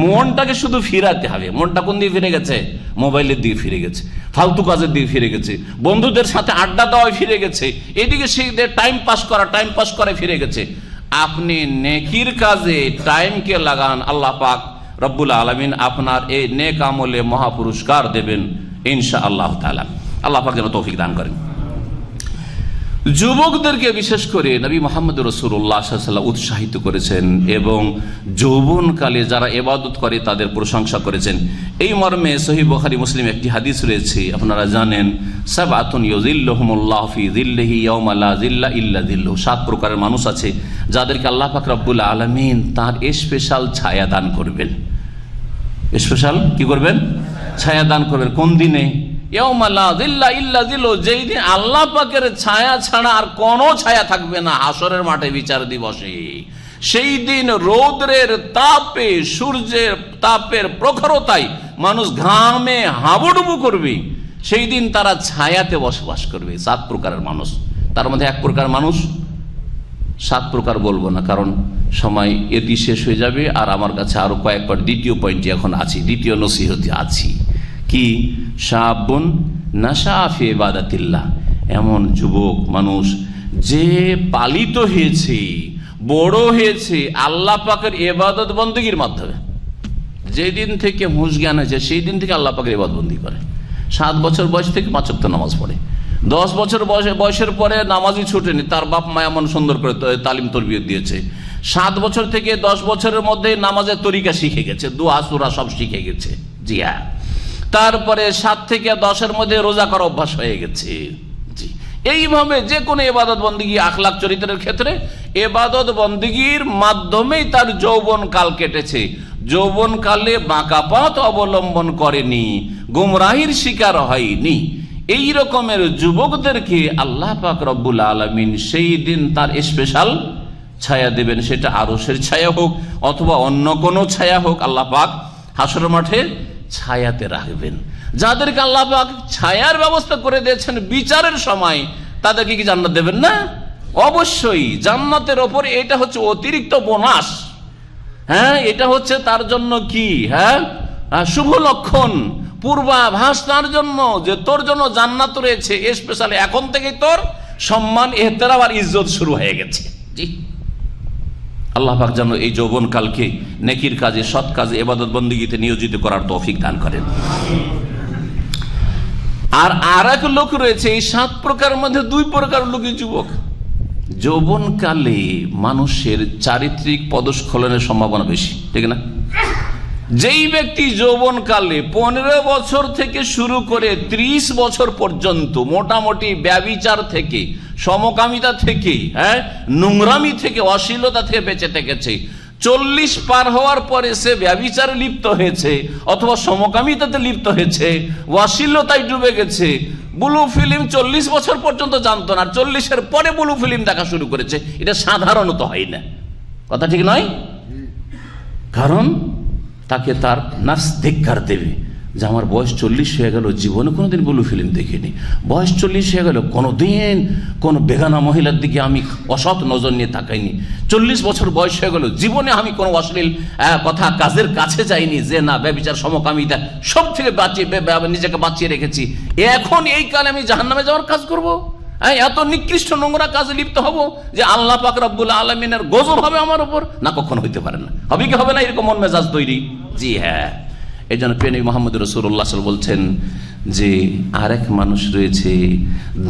মনটাকে শুধু ফিরাতে হবে। মনটা কোন দিকে ফিরে গেছে? মোবাইলের দিকে ফিরে গেছে, ফালতু কাজের দিকে ফিরে গেছে, বন্ধুদের সাথে আড্ডা দেওয়ায় ফিরে গেছে, এদিকে সেই টাইম পাস করে ফিরে গেছে। আপনি নেকির কাজে টাইমকে লাগান, আল্লাহ পাক রব্বুল আলামিন আপনার এই নেক আমলে মহাপুরস্কার দেবেন ইনশাআল্লাহ তাআলা। আল্লাহ পাক যেন তৌফিক দান করেন। যুবকদেরকে বিশেষ করে নবী মুহাম্মদ রাসূলুল্লাহ সাল্লাল্লাহু আলাইহি ওয়াসাল্লাম উৎসাহিত করেছেন এবং যৌবনকালে যারা ইবাদত করে তাদের প্রশংসা করেছেন। এই মর্মে সহিহ বুখারী মুসলিম একটি হাদিস রয়েছে, আপনারা জানেন, সাবআতুন ইউযিল্লুহুমুল্লাহু ফি যিল্লিহি ইয়াওমা লা যিল্লা ইল্লা যিল্লুহু। 7 প্রকারের মানুষ আছে যাদেরকে আল্লাহ পাক রব্বুল আলামিন তার স্পেশাল ছায়া দান করবেন। স্পেশাল কি করবেন? ছায়া দান করবেন। কোন দিনে? ইয়াওমা লা যিল্লা ইল্লা যিল্লুহু, যেই দিন আল্লাহ পাকের ছায়া ছাড়া আর কোনো ছায়া থাকবে না, হাসরের মাঠে বিচার দিবসে। সেই দিন রৌদ্রের তাপে, সূর্যের তাপের প্রখরতায় মানুষ ঘামে হাবুডুবু করবে, সেই দিন তারা ছায়াতে বসবাস করবে। 7 প্রকারের মানুষ, তার মধ্যে 1 প্রকার মানুষ, 7 প্রকার বলবো না কারণ সময় এটি শেষ হয়ে যাবে, আর আমার কাছে আরো কয়েকবার দ্বিতীয় পয়েন্টে এখন আছি, দ্বিতীয় নসিহতে আছি। কি? শাবুন নাশা ফি ইবাদাতিল্লাহ, এমন যুবক মানুষ যে পালিত হয়েছে, বড় হয়েছে আল্লাহ পাকের ইবাদত বন্দেগীর মাধ্যমে। যেদিন থেকে হুঁশ জ্ঞান হয়েছে সেই দিন থেকে আল্লাহ পাকের ইবাদত বন্দেগী করে। 7 বছর বয়স থেকে 5 ওয়াক্ত নামাজ পড়ে, 10 বছর বয়সের পরে নামাজই ছুটেনি, তার বাপ মা এমন সুন্দর করে তালিম তরবিয়ত দিয়েছে। 7 বছর থেকে 10 বছরের মধ্যে নামাজের তরিকা শিখে গেছে, দোয়া সূরা সব শিখে গেছে। জি হ্যাঁ, তারপরে 7 থেকে 10-এর মধ্যে রোজা করা অভ্যাস হয়ে গেছে। জি, এইভাবে যে কোনো ইবাদত বন্দেগী, আখলাক চরিত্রের ক্ষেত্রে ইবাদত বন্দেগীর মাধ্যমেই তার যৌবন কাল কেটেছে। যৌবন কালে বাঁকা পথ অবলম্বন করেনি, গুমরাহির শিকার হয়নি। এই রকমের যুবকদেরকে আল্লাহ পাক রব্বুল আলামিন সেই দিন তার স্পেশাল ছায়া দেবেন। সেটা আরশের ছায়া হোক অথবা অন্য কোনো ছায়া হোক, আল্লাহ পাক হাসর মাঠে ছায়াতে রাখবেন। যাদেরকে আল্লাহ পাক ছায়ার ব্যবস্থা করে দিয়েছেন বিচারের সময়, তাদেরকে কি জান্নাত দেবেন না? অবশ্যই জান্নাতের ওপর এটা হচ্ছে অতিরিক্ত বোনাস। হ্যাঁ, এটা হচ্ছে তার জন্য কি, হ্যাঁ, শুভ লক্ষণ, পূর্বাভাস তার জন্য যে তোর জন্য জান্নাত রয়েছে স্পেশালি। এখন থেকেই তোর সম্মান, এহতেরাম আর ইজ্জত শুরু হয়ে গেছে। জি, আল্লাহ পাক যেন এই যৌবন কালকে নেকির কাজে, সৎ কাজে, ইবাদত বন্দেগীতে নিয়োজিত করার তৌফিক দান করেন। আর এক লোক রয়েছে এই 7 প্রকারের মধ্যে 2 প্রকার লোকই যুবক। যৌবনকালে মানুষের চারিত্রিক পদস্খলনের সম্ভাবনা বেশি, ঠিক না? যেই ব্যক্তি যৌবনকালে 15 বছর থেকে শুরু করে 30 বছর পর্যন্ত মোটামুটি ব্যভিচার থেকে, সমকামিতা থেকে, নোংরামি থেকে, অশ্লীলতা থেকে বেঁচে থেকেছে, 40 পার হওয়ার পরে সে ব্যভিচারে লিপ্ত হয়েছে অথবা সমকামিতাতে লিপ্ত হয়েছে, অশ্লীলতায় ডুবে গেছে, ব্লু ফিল্ম 40 বছর পর্যন্ত জানতো না, 40-এর পরে ব্লু ফিল্ম দেখা শুরু করেছে, এটা সাধারণত হয় না। কথা ঠিক নয়? কারণ তাকে তার নার্স ধিক্কার দেবে যে আমার বয়স 40 হয়ে গেল, জীবনে কোনোদিন ব্লু ফিল্ম দেখিনি, বয়স 40 হয়ে গেল, কোনোদিন কোনো বেগানা মহিলার দিকে আমি অসৎ নজর নিয়ে তাকাইনি, 40 বছর বয়স হয়ে গেল, জীবনে আমি কোনো অশ্লীল কথা কাজের কাছে যাইনি, যে না ব্যভিচার সমকামিতা সব থেকে নিজেকে বাঁচিয়ে রেখেছি, এখন এই কালে আমি জাহান্নামে যাওয়ার কাজ করব? এত নিকৃষ্ট নোংরা কাজে লিপ্ত হব যে আল্লাহ পাক রব্বুল আলামিনের গজব হবে আমার উপর? না, কখনো হইতে পারে না। হবে কি হবে না এরকম মন মেজাজ তৈরি? জি হ্যাঁ। এই জন্য প্রিয় মুহাম্মদ রাসূলুল্লাহ সাল্লাল্লাহু আলাইহি ওয়াসাল্লাম বলছেন যে আরেক মানুষ রয়েছে,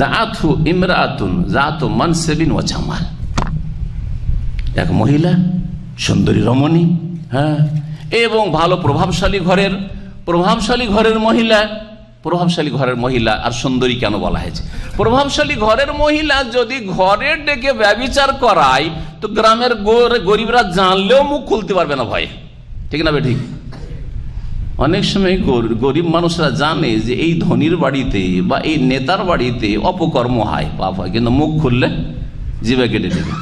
দাআতু ইমরাতুন যাতু মানসাবিন ওয়া জামাল, এক মহিলা সুন্দরী রমণী, এবং ভালো প্রভাবশালী ঘরের মহিলা। প্রভাবশালী ঘরের মহিলা আর সুন্দরী কেন বলা হয়েছে? প্রভাবশালী ঘরের মহিলা যদি ঘরে ডেকে ব্যভিচার করায় তো গ্রামের গরিবরা জানলেও মুখ খুলতে পারবে না ভয়ে, ঠিক না? ঠিক। অনেক সময় গরিব মানুষরা জানে যে এই ধনীর বাড়িতে বা এই নেতার বাড়িতে অপকর্ম হয়, পাপ হয়, কিন্তু মুখ খুললে জিভে কেটে দেবে,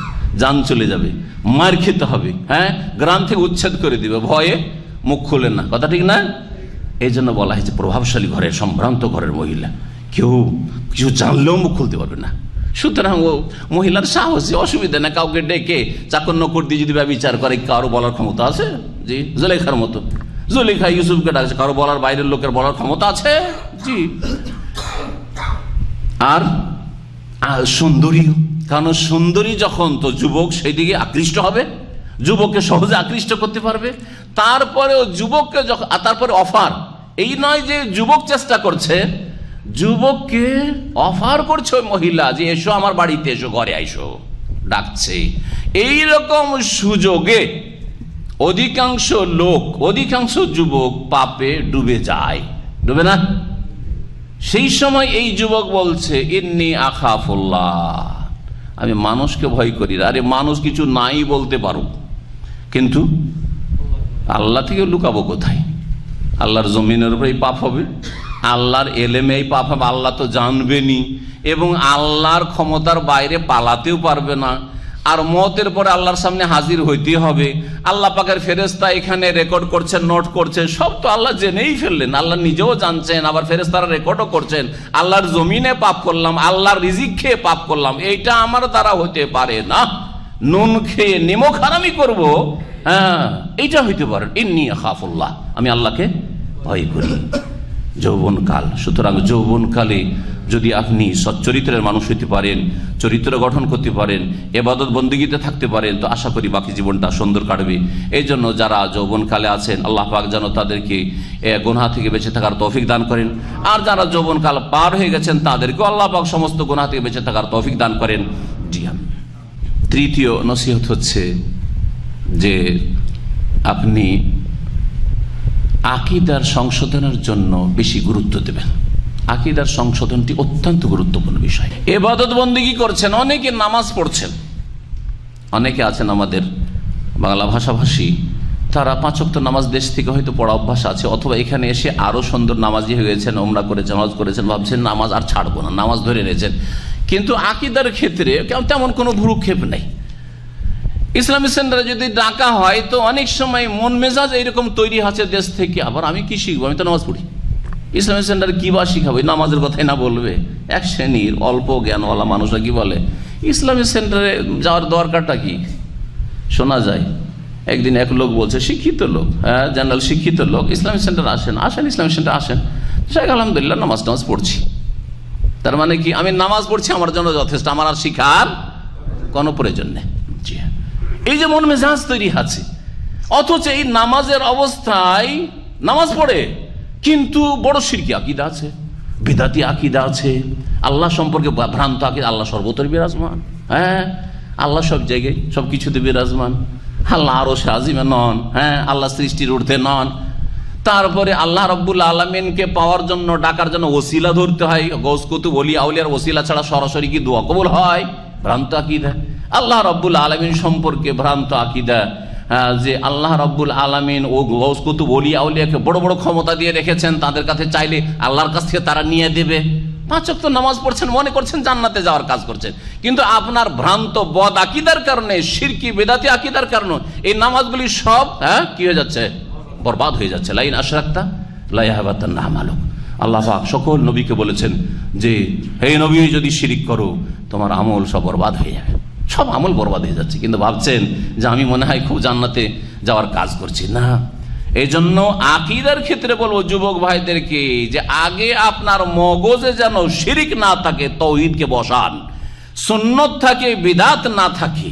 জান চলে যাবে, মার খেতে হবে, গ্রাম থেকে উচ্ছেদ করে দিবে, ভয়ে মুখ খুলে না। কথা ঠিক না? এই জন্য বলা হয়েছে প্রভাবশালী ঘরের, সম্ভ্রান্ত ঘরের মহিলা, কেউ কিছু জানলেও মুখ খুলতে পারবে না। সুতরাং ও মহিলার সাহসী, অসুবিধা না, কাউকে ডেকে চাকর নকর দিয়ে যদি ব্যভিচার করে কারো বলার ক্ষমতা আছে? জি, জুলেখার মতো। জুলেখা ইউসুফকে ডাকছে, কারো বলার বাইরের লোকের বলার ক্ষমতা আছে? জি। আর সুন্দরী, কারণ সুন্দরী যখন, তো যুবক সেই দিকে আকৃষ্ট হবে, যুবককে সহজে আকৃষ্ট করতে পারবে। তারপরেও যুবককে যখন, তারপরে অফার, এই নয় যে যুবক চেষ্টা করছে, যুবককে অফার করছে ওই মহিলা যে এসো আমার বাড়িতে, এসো ঘরে আইসো, ডাকছে। এই রকম সুযোগে অধিকাংশ যুবক পাপে ডুবে যায়, ডুবে না? সেই সময় এই যুবক বলছে ইন্নী আখাফুল্লাহ, আমি মানুষকে ভয় করি। আরে মানুষ কিছু নাই বলতে পারো, কিন্তু আল্লাহ থেকে লুকাবো কোথায়? আল্লাহর জমিনের উপরে এই পাপ হবে, আল্লাহর এলেমে এই পাপ হবে, আল্লাহ তো জানবেনি, এবং আল্লাহর ক্ষমতার বাইরে পালাতেও পারবে না। আর মওতের পরে আল্লাহর সামনে হাজির হইতে হবে, আল্লাহ পাকের ফেরেশতা এখানে রেকর্ড করছেন, নোট করছেন, সব তো আল্লাহ জেনেই ফেললেন, আল্লাহ নিজেও জানছেন, আবার ফেরেশতারা রেকর্ডও করছেন। আল্লাহর জমিনে পাপ করলাম, আল্লাহর রিজিক খেয়ে পাপ করলাম, এইটা আমার দ্বারা হতে পারে না। নুন খেয়ে নিমক হারামি করবো, এইটা হইতে পারে। ইন্নী আখাফুল্লাহ, আমি আল্লাহকে ভয় করি। যৌবনকাল, সুতরাং যৌবনকালে যদি আপনি সচ্চরিত্রের মানুষ হইতে পারেন, চরিত্র গঠন করতে পারেন, ইবাদত বন্দেগীতে থাকতে পারেন, তো আশা করি বাকি জীবনটা সুন্দর কাটবে। এই জন্য যারা যৌবনকালে আছেন, আল্লাহ পাক যেন তাদেরকে গুনাহ থেকে বেঁচে থাকার তৌফিক দান করেন। আর যারা যৌবনকাল পার হয়ে গেছেন তাদেরকেও আল্লাহ পাক সমস্ত গুনাহ থেকে বেঁচে থাকার তৌফিক দান করেন। জি হ্যাঁ। তৃতীয় নসিহত হচ্ছে যে আপনি আকীদার সংশোধনের জন্য বেশি গুরুত্ব দেবেন। আকীদার সংশোধনটি অত্যন্ত গুরুত্বপূর্ণ বিষয়। ইবাদত বন্দেগী করছেন, অনেকে নামাজ পড়ছেন, অনেকে আছেন আমাদের বাংলা ভাষাভাষী, তারা 5 ওয়াক্ত নামাজ দেশ থেকে হয়তো পড়া অভ্যাস আছে, অথবা এখানে এসে আরো সুন্দর নামাজি হয়ে গেছেন, ওমরা করেছেন, হজ করেছেন, ভাবছেন নামাজ আর ছাড়বো না, নামাজ ধরে নিয়েছেন, কিন্তু আকীদার ক্ষেত্রে তেমন কোনো ভ্রুক্ষেপ নেই। ইসলামী সেন্টারে যদি ডাকা হয় তো অনেক সময় মন মেজাজ এইরকম তৈরি আছে দেশ থেকে, আবার আমি কি শিখবো, আমি তো নামাজ পড়ি, ইসলামী সেন্টারে কি বা শিখাবো, নামাজের কথাই না বলবে। এক শ্রেণীর অল্প জ্ঞানওয়ালা মানুষরা কি বলে, ইসলামী সেন্টারে যাওয়ার দরকারটা কি? শোনা যায় একদিন এক লোক বলছে, শিক্ষিত লোক, জেনারেল শিক্ষিত লোক, ইসলামী সেন্টার আসেন, ইসলামী সেন্টার আসেন, শেখ আলহামদুলিল্লাহ নামাজ পড়ছি। তার মানে কি আমি নামাজ পড়ছি আমার জন্য যথেষ্ট, আমার আর শিখার কোনো প্রয়োজন নেই। জি হ্যাঁ, এই যে মন মেজাজ তৈরি আছে, অথচ এই নামাজের অবস্থায় নামাজ পড়ে কিন্তু বড় শিরকি আকীদা আছে, বিদাতি আকীদা আছে, আল্লাহ সম্পর্কে ভ্রান্ত আকীদা। আল্লাহ সর্বত্র বিরাজমান, হ্যাঁ, আল্লাহ সব জায়গায় সব কিছুতে বিরাজমান। আল্লাহ আরশে আজিমে নন, হ্যাঁ, আল্লাহ সৃষ্টির ঊর্ধ্বে নন। তারপরে আল্লাহ রাব্বুল আলামিনকে পাওয়ার জন্য, ডাকার জন্য ওসিলা ধরতে হয়। গৌস কুতুব ওলি আউলিয়ার ওসিলা ছাড়া সরাসরি কি দোয়া কবুল হয়? ভ্রান্ত আকীদা। আল্লাহ রাব্বুল আলামিন সম্পর্কে ভ্রান্ত আকীদা, যে আল্লাহ রাব্বুল আলামিন ও গৌস কুতুব ওলি আউলিয়াকে বড় বড় ক্ষমতা দিয়ে রেখেছেন, তাদের কাছে চাইলে আল্লাহর কাছ থেকে তারা নিয়ে দেবে। 5 ওয়াক্ত নামাজ পড়ছেন, মনে করছেন জান্নাতে যাওয়ার কাজ করছেন, কিন্তু আপনার ভ্রান্ত বদ আকীদার কারণে, শিরকি বেদাতি আকীদার কারণে এই নামাজগুলি সব কি হয়ে যাচ্ছে? বরবাদ হয়ে যাচ্ছে। লাইন আশরাকতা লা ইয়াহবাতান্না আমালুক। আল্লাহ পাক সকল নবীকে বলেছেন যে হে নবী, যদি শিরিক করো তোমার আমল সব বরবাদ হয়ে যাবে, সব আমল বরবাদ হয়ে যাচ্ছে। কিন্তু ভাবছেন যে আমি মনে হয় খুব জান্নাতে যাওয়ার কাজ করছি না। এই জন্য আকীদার ক্ষেত্রে বলবো যুবক ভাইদেরকে যে আগে আপনার মগজে যেন শিরিক না থাকে, তাওহীদকে বসান, সুন্নত থাকে, বিদাত না থাকে,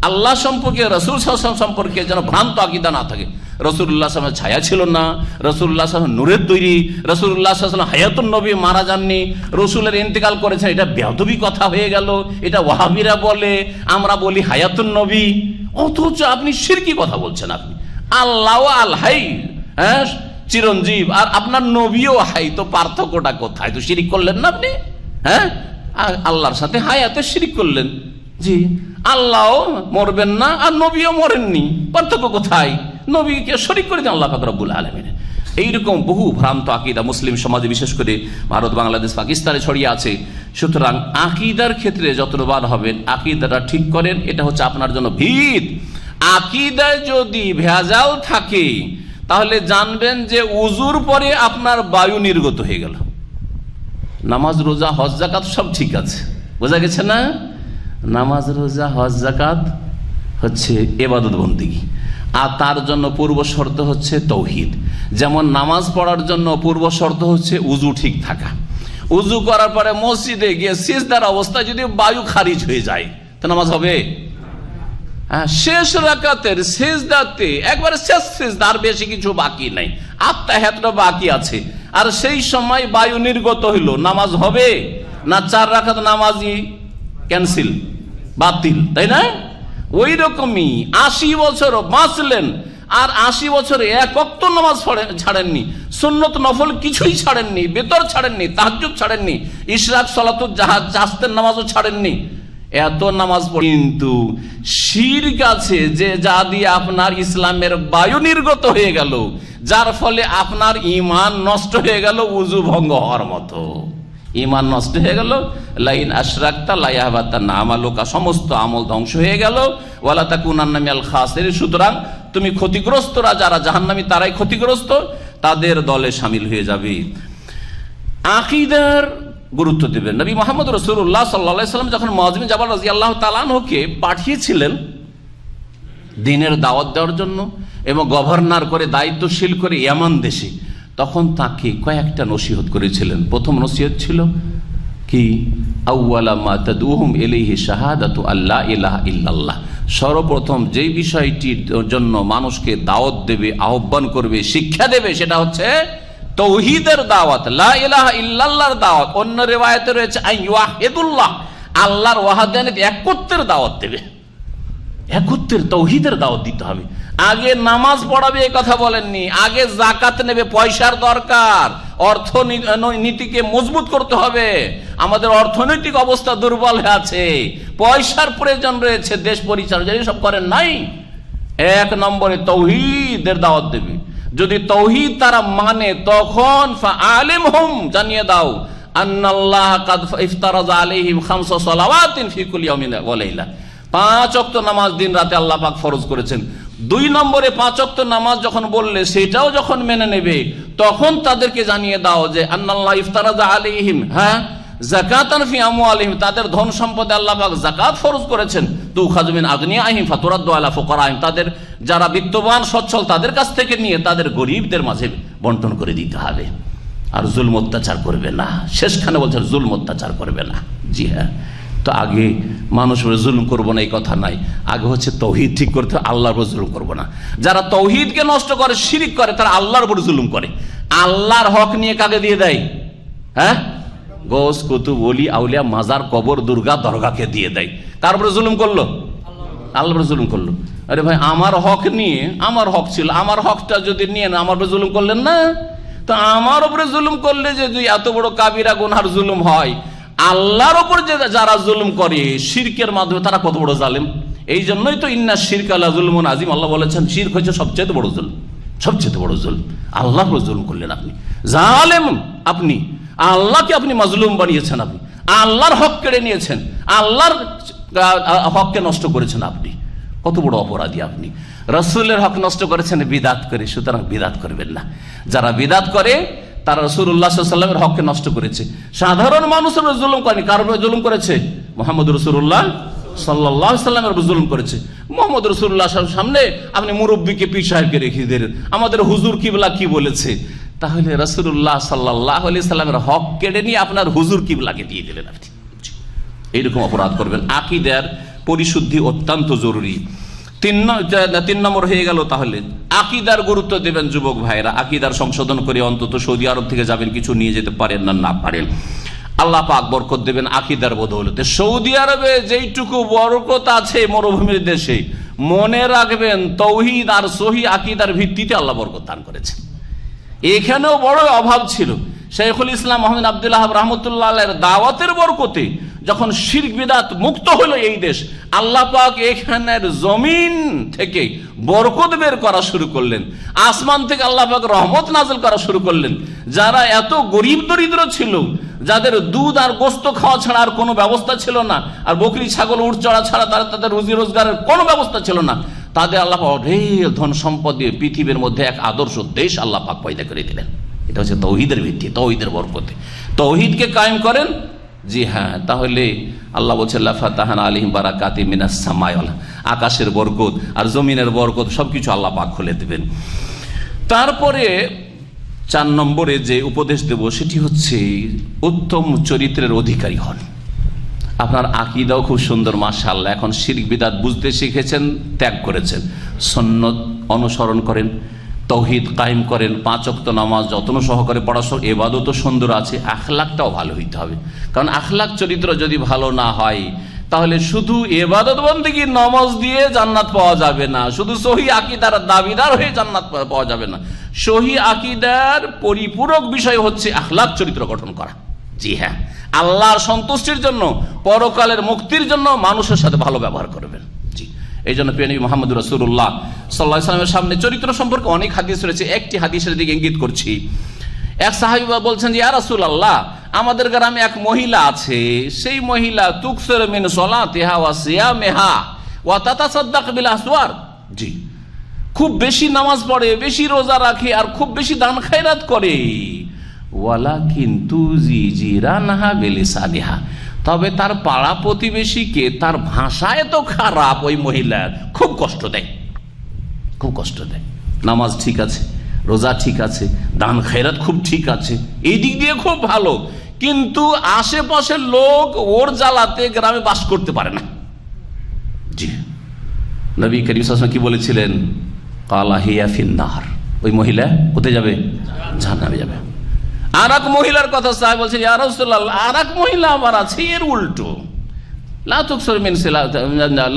আল্লাহ সম্পর্কে, রাসূল সাল্লাল্লাহু আলাইহি ওয়াসাল্লাম সম্পর্কে যেন ভ্রান্ত আকীদা না থাকে। রাসূলুল্লাহ সাল্লাল্লাহু আলাইহি ওয়াসাল্লামের ছায়া ছিল না, রাসূলুল্লাহ সাল্লাল্লাহু আলাইহি ওয়াসাল্লাম নূরের তৈরি, রাসূলুল্লাহ সাল্লাল্লাহু আলাইহি ওয়াসাল্লাম হায়াতুন নবী, মারা যাননি, রাসূলের ইন্তেকাল করেছেন, এটা বেয়াদবি কথা হয়ে গেল। এটা ওয়াহাবিরা বলে, আমরা বলি হায়াতুন নবী, অথচ আপনি শিরকি কথা বলছেন। আপনি আল্লাহ আল হাই, হ্যাঁ, চিরঞ্জীব, আর আপনার নবীও হাই, তো পার্থক্যটা কোথায়? তো শিরিক করলেন না আপনি, হ্যাঁ, আল্লাহর সাথে হায়াতে শিরিক করলেন। জি, আল্লাহও মরবেন না আর নবীও মরেননি, পার্থক্য কোথায়? নবীকে শরীক করে দেন আল্লাহ পাক রব্বুল আলামিন। এইরকম বহু ভ্রান্ত আকীদা মুসলিম সমাজে, বিশেষ করে ভারত, বাংলাদেশ, পাকিস্তানে ছড়িয়ে আছে। সুতরাং আকীদার ক্ষেত্রে যতবার হবেন আকীদাটা ঠিক করেন, এটা হচ্ছে আপনার জন্য ভিত। আকীদায় যদি ভেজাল থাকে তাহলে জানবেন যে উজুর পরে আপনার বায়ু নির্গত হয়ে গেল। নামাজ, রোজা, হজ, যাকাত সব ঠিক আছে, বোঝা গেছে না? নামাজ, রোজা, হজ, যাকাত হচ্ছে ইবাদত বন্দেগী, আর তার জন্য পূর্ব শর্ত হচ্ছে তাওহীদ। যেমন নামাজ পড়ার জন্য পূর্ব শর্ত হচ্ছে উজু ঠিক থাকা। উজু করার পরে মসজিদে গিয়ে সিজদার অবস্থায় যদি বায়ু খারিজ হয়ে যায় তো নামাজ হবে? শেষ রাকাতের সিজদাতে একবারে শেষ সিজদা, আর বেশি কিছু বাকি নাই, আত্তাহিয়াতটা বাকি আছে, আর সেই সময় বায়ু নির্গত হইল, নামাজ হবে না? 4 রাকাত নামাজই ক্যান্সেল, বাতিল, তাই না? ওই রকমই 80 বছর বাঁচলেন আর 80 বছরে 1 ওয়াক্ত নামাজ ছাড়েননি, সুন্নত নফল কিছুই ছাড়েননি, বেতর ছাড়েননি, তাহাজ্জুদ ছাড়েননি, ইশরাক, সালাতুল জাস্তের নামাজও ছাড়েননি, এত নামাজ পড়ে কিন্তু শিরক আছে যে যা দিয়ে আপনার ইসলামের বায়ু নির্গত হয়ে গেল, যার ফলে আপনার ঈমান নষ্ট হয়ে গেল, উযু ভঙ্গ হওয়ার মতো ঈমান নষ্ট হয়ে গেল। লাইন আশরাকতা লা ইয়াহবাতান্না আমালুকা, সমস্ত আমল ধ্বংস হয়ে গেল। ওয়ালা তাকুনান্না মিনাল খাসিরিন, সুতরাং তুমি ক্ষতিগ্রস্তরা, যারা জাহান্নামী তারাই ক্ষতিগ্রস্ত, তাদের দলে শামিল হয়ে যাবে। আকীদার গুরুত্ব দেবেন। নবী মুহাম্মদ রাসূলুল্লাহ সাল্লাল্লাহু আলাইহি ওয়াসাল্লাম যখন মুআয বিন জাবাল রাদিয়াল্লাহু তাআলা আনহুকে পাঠিয়েছিলেন দ্বীনের দাওয়াত দেওয়ার জন্য এবং গভর্নর করে, দায়িত্বশীল করে ইয়ামান দেশে, তখন তাকে কয়েকটা নসিহত করেছিলেন। প্রথম নসিহত ছিল কি? আউয়ালা মা তাদউহুম ইলাইহি শাহাদাতু আল্লা ইলাহা ইল্লাল্লাহ। সর্বপ্রথম যেই বিষয়টির জন্য মানুষকে দাওয়াত দেবে, আহ্বান করবে, শিক্ষা দেবে, সেটা হচ্ছে তাওহীদের দাওয়াত, লা ইলাহা ইল্লাল্লাহর দাওয়াত। অন্য রিওয়ায়াতে রয়েছে আইয়াহিদুল্লাহ, আল্লাহর ওয়াহদানিয়ত, একত্বের দাওয়াত দেবে, একত্বের তাওহীদের দাওয়াত দিতে হবে। আগে নামাজ পড়াবে এই কথা বলেননি, আগে যাকাত নেবে, পয়সার দরকার, অর্থনীতিকে মজবুত করতে হবে, আমাদের অর্থনৈতিক অবস্থা দুর্বল হয়ে আছে, পয়সার প্রয়োজন রয়েছে, দেশ পরিচালনা সব করেন নাই। 1 নম্বরে তাওহীদের দাওয়াত দেবে। যদি তাওহীদ তারা মানে তখন ফাআলিমহুম, জানিয়ে দাও, আন্নাল্লাহ কাদ ইফতারাযা আলাইহিম 5 সালাওয়াতিন ফি কুল্লি ইয়াউমিন ওয়া লাইলা, 5 ওয়াক্ত নামাজ দিন রাতে আল্লাহ পাক ফরজ করেছেন। 2 নম্বরে 5 ওয়াক্ত নামাজ যখন বললে, সেটাও যখন মেনে নেবে, তখন তাদেরকে জানিয়ে দাও যে আন্নাল্লাহ ইফতারাযা আলাইহিম যাকাতান ফি আমওয়ালিহিম, তাদের ধন সম্পদে আল্লাহ পাক যাকাত ফরজ করেছেন। তুখাযু মিন আগনিয়াহিম ফাতুরাদ্দু আলা ফুকারাহিম, তাদের যারা বিত্তবান সচ্ছল তাদের কাছ থেকে নিয়ে তাদের গরিবদের মাঝে বন্টন করে দিতে হবে। আর জুলম অত্যাচার করবে না, শেষখানে বলছে জুলম অত্যাচার করবে না। জি হ্যাঁ, তো আগে মানুষ জুলুম করবো না এই কথা নাই, আগে হচ্ছে তাওহীদ ঠিক করতে হবে, আল্লাহর উপর জুলুম করবো না। যারা তাওহীদকে নষ্ট করে, শিরিক করে, তারা আল্লাহর উপর জুলুম করে, আল্লাহর হক নিয়ে কাকে দিয়ে দেয়? হ্যাঁ, গোস কুতুব ওলি আউলিয়া মাজার কবর দুর্গা দরগাকে দিয়ে দেয়। কার উপরে জুলুম করলো? আল্লাহর উপরে জুলুম করলো। আরে ভাই, আমার হক নিয়ে, আমার হক ছিল, আমার হকটা যদি নিয়ে না আমার উপরে জুলুম করলেন না, তো আমার উপরে জুলুম করলে যে এত বড় কাবিরা গুনহার জুলুম হয়, আল্লাহর উপর যে যারা জুলুম করে শিরকের মাধ্যমে, তারা কত বড় জালেম। এই জন্যই তো ইন্না শিরকা লাযুলমুন আযীম, আল্লাহ বলেছেন শিরক হচ্ছে সবচেয়ে বড় জুলম, সবচেয়ে বড় জুলম। আল্লাহর উপর জুলুম করলেন আপনি, জালেম আপনি, আল্লাহকে আপনি মাজলুম বানিয়েছেন, আপনি আল্লাহর হক কেড়ে নিয়েছেন, আল্লাহর হককে নষ্ট করেছেন, আপনি কত বড় অপরাধী। আপনি রাসূলের হক নষ্ট করেছেন বিদআত করে, সুতরাং বিদআত করবেন না। যারা বিদআত করে তারা রাসূলুল্লাহ সাল্লাল্লাহু আলাইহি ওয়াসাল্লামের হককে নষ্ট করেছে। সাধারণ মানুষের উপর জুলুম করেনি, কার উপর জুলুম করেছে? মুহাম্মদ রাসূলুল্লাহ সাল্লাল্লাহু আলাইহি ওয়াসাল্লামের উপর জুলুম করেছে। মুহাম্মদ রাসূলুল্লাহ সামনে আপনি মুরব্বিকে পীর সাহেবকে রেখে দিলেন, আমাদের হুজুর কিবলা কি বলেছে, তাহলে রাসূলুল্লাহ সাল্লাল্লাহু আলাইহি ওয়াসাল্লামের হক কেড়ে নিয়ে আপনার হুজুর কিবলাকে দিয়ে দিলেন আপনি। এইরকম অপরাধ করবেন। আকীদার পরিশুদ্ধি অত্যন্ত জরুরি। তিন নম্বর হয়ে গেল। তাহলে আকীদার গুরুত্ব দেবেন যুবক ভাইরা, আকীদার সংশোধন করে অন্তত সৌদি আরব থেকে যাবেন, কিছু নিয়ে যেতে পারেন না পারেন, আল্লাহ পাক বরকত দেবেন আকীদার বদৌলতে। সৌদি আরবে যেইটুকু বরকত আছে মরুভূমির দেশে, মনে রাখবেন তৌহিদ আর সহিহ আকীদার ভিত্তিতে আল্লাহ বরকত দান করেছেন। এখানেও বড় অভাব ছিল। শাইখুল ইসলাম মুহাম্মদ আব্দুল ওয়াহাব রাহমাতুল্লাহ আলাইহির দাওয়াতের বরকতে যখন শিরক বিদআত মুক্ত হলো এই দেশ, আল্লাহ পাক এখানের জমিন থেকে বরকত বের করা শুরু করলেন, আসমান থেকে আল্লাহ পাক রহমত নাযিল করা শুরু করলেন। যারা এত গরিব দরিদ্র ছিল, যাদের দুধ আর গোস্ত খাওয়া ছাড়া আর কোনো ব্যবস্থা ছিল না, আর বকরি ছাগল উট চড়া ছাড়া তাদের রুজি রোজগারের কোনো ব্যবস্থা ছিল না, তাদের আল্লাহ পাক অঢেল ধন সম্পদ দিয়ে পৃথিবীর মধ্যে এক আদর্শ দেশ আল্লাহ পাক পয়দা করে দিলেন। এটা হচ্ছে তৌহিদের ভিত্তি, তৌহিদের বরকতে। তৌহিদকে কায়েম করেন, জি হ্যাঁ, তাহলে আল্লাহ বলছেন লা ফাতাহানা আলাইহিম বারাকাতিম মিনাস সামাই ওয়াল, আকাশের বরকত আর জমিনের বরকত সবকিছু আল্লাহ পাক খুলে দেবেন। তারপরে 4 নম্বরে যে উপদেশ দেব সেটি হচ্ছে উত্তম চরিত্রের অধিকারী হন। আপনার আকীদাও খুব সুন্দর মাশাআল্লাহ, এখন শিরক বিদআত বুঝতে শিখেছেন, ত্যাগ করেছেন, সুন্নাত অনুসরণ করেন, তৌহিদ কায়েম করেন, 5 ওয়াক্ত নামাজ যত্ন সহকারে পড়াশোনা, ইবাদতও সুন্দর আছে, আখলাকটাও ভালো হইতে হবে। কারণ আখলাক চরিত্র যদি ভালো না হয়, তাহলে শুধু ইবাদত বন্দেগী নামাজ দিয়ে জান্নাত পাওয়া যাবে না, শুধু সহিহ আকীদার দাবিদার হয়ে জান্নাত পাওয়া যাবে না। সহিহ আকীদার পরিপূরক বিষয় হচ্ছে আখলাক চরিত্র গঠন করা। জি হ্যাঁ, আল্লাহর সন্তুষ্টির জন্য, পরকালের মুক্তির জন্য মানুষের সাথে ভালো ব্যবহার করবেন। জি, এই জন্য প্রিয় নবী মুহাম্মদ রাসূলুল্লাহ সাল্লাল্লাহু আলাইহি ওয়াসাল্লামের সামনে চরিত্র সম্পর্কে অনেক হাদিস রয়েছে। একটি হাদিসের দিকে ইঙ্গিত করছি। এক সাহাবী বলছেন যে ইয়া রাসূলুল্লাহ, আমাদের গ্রামে এক মহিলা আছে, সেই মহিলা তুকসির মিন সলাতিহা ওয়া সিয়ামিহা ওয়া তাতাসাদদাক বিল আসওয়ার। জি, খুব বেশি নামাজ পড়ে, বেশি রোজা রাখে, আর খুব বেশি দান খায়রাত করে। ওয়ালাকিন তুজি জিরানহা বিলিসানিহা, তবে তার পাড়া প্রতিবেশীকে তার ভাষা এত খারাপ, ওই মহিলার খুব কষ্ট দেয়, খুব কষ্ট দেয়। নামাজ ঠিক আছে, রোজা ঠিক আছে, দান খায়রাত খুব ঠিক আছে, এই দিক দিয়ে খুব ভালো, কিন্তু আশেপাশের লোক ওর জ্বালাতে গ্রামে বাস করতে পারে না। জি, নবী করিম সাল্লাল্লাহু আলাইহি ওয়াসাল্লাম কি বলেছিলেন? কালা হিয়া ফিন্নার, ওই মহিলা কোথায় যাবে? জাহান্নামে যাবে। আর এক মহিলার কথা সাহেব বলছেন ইয়া রাসূলুল্লাহ, আর এক মহিলা আবার আছে এর উল্টো, লা তুকসির মিন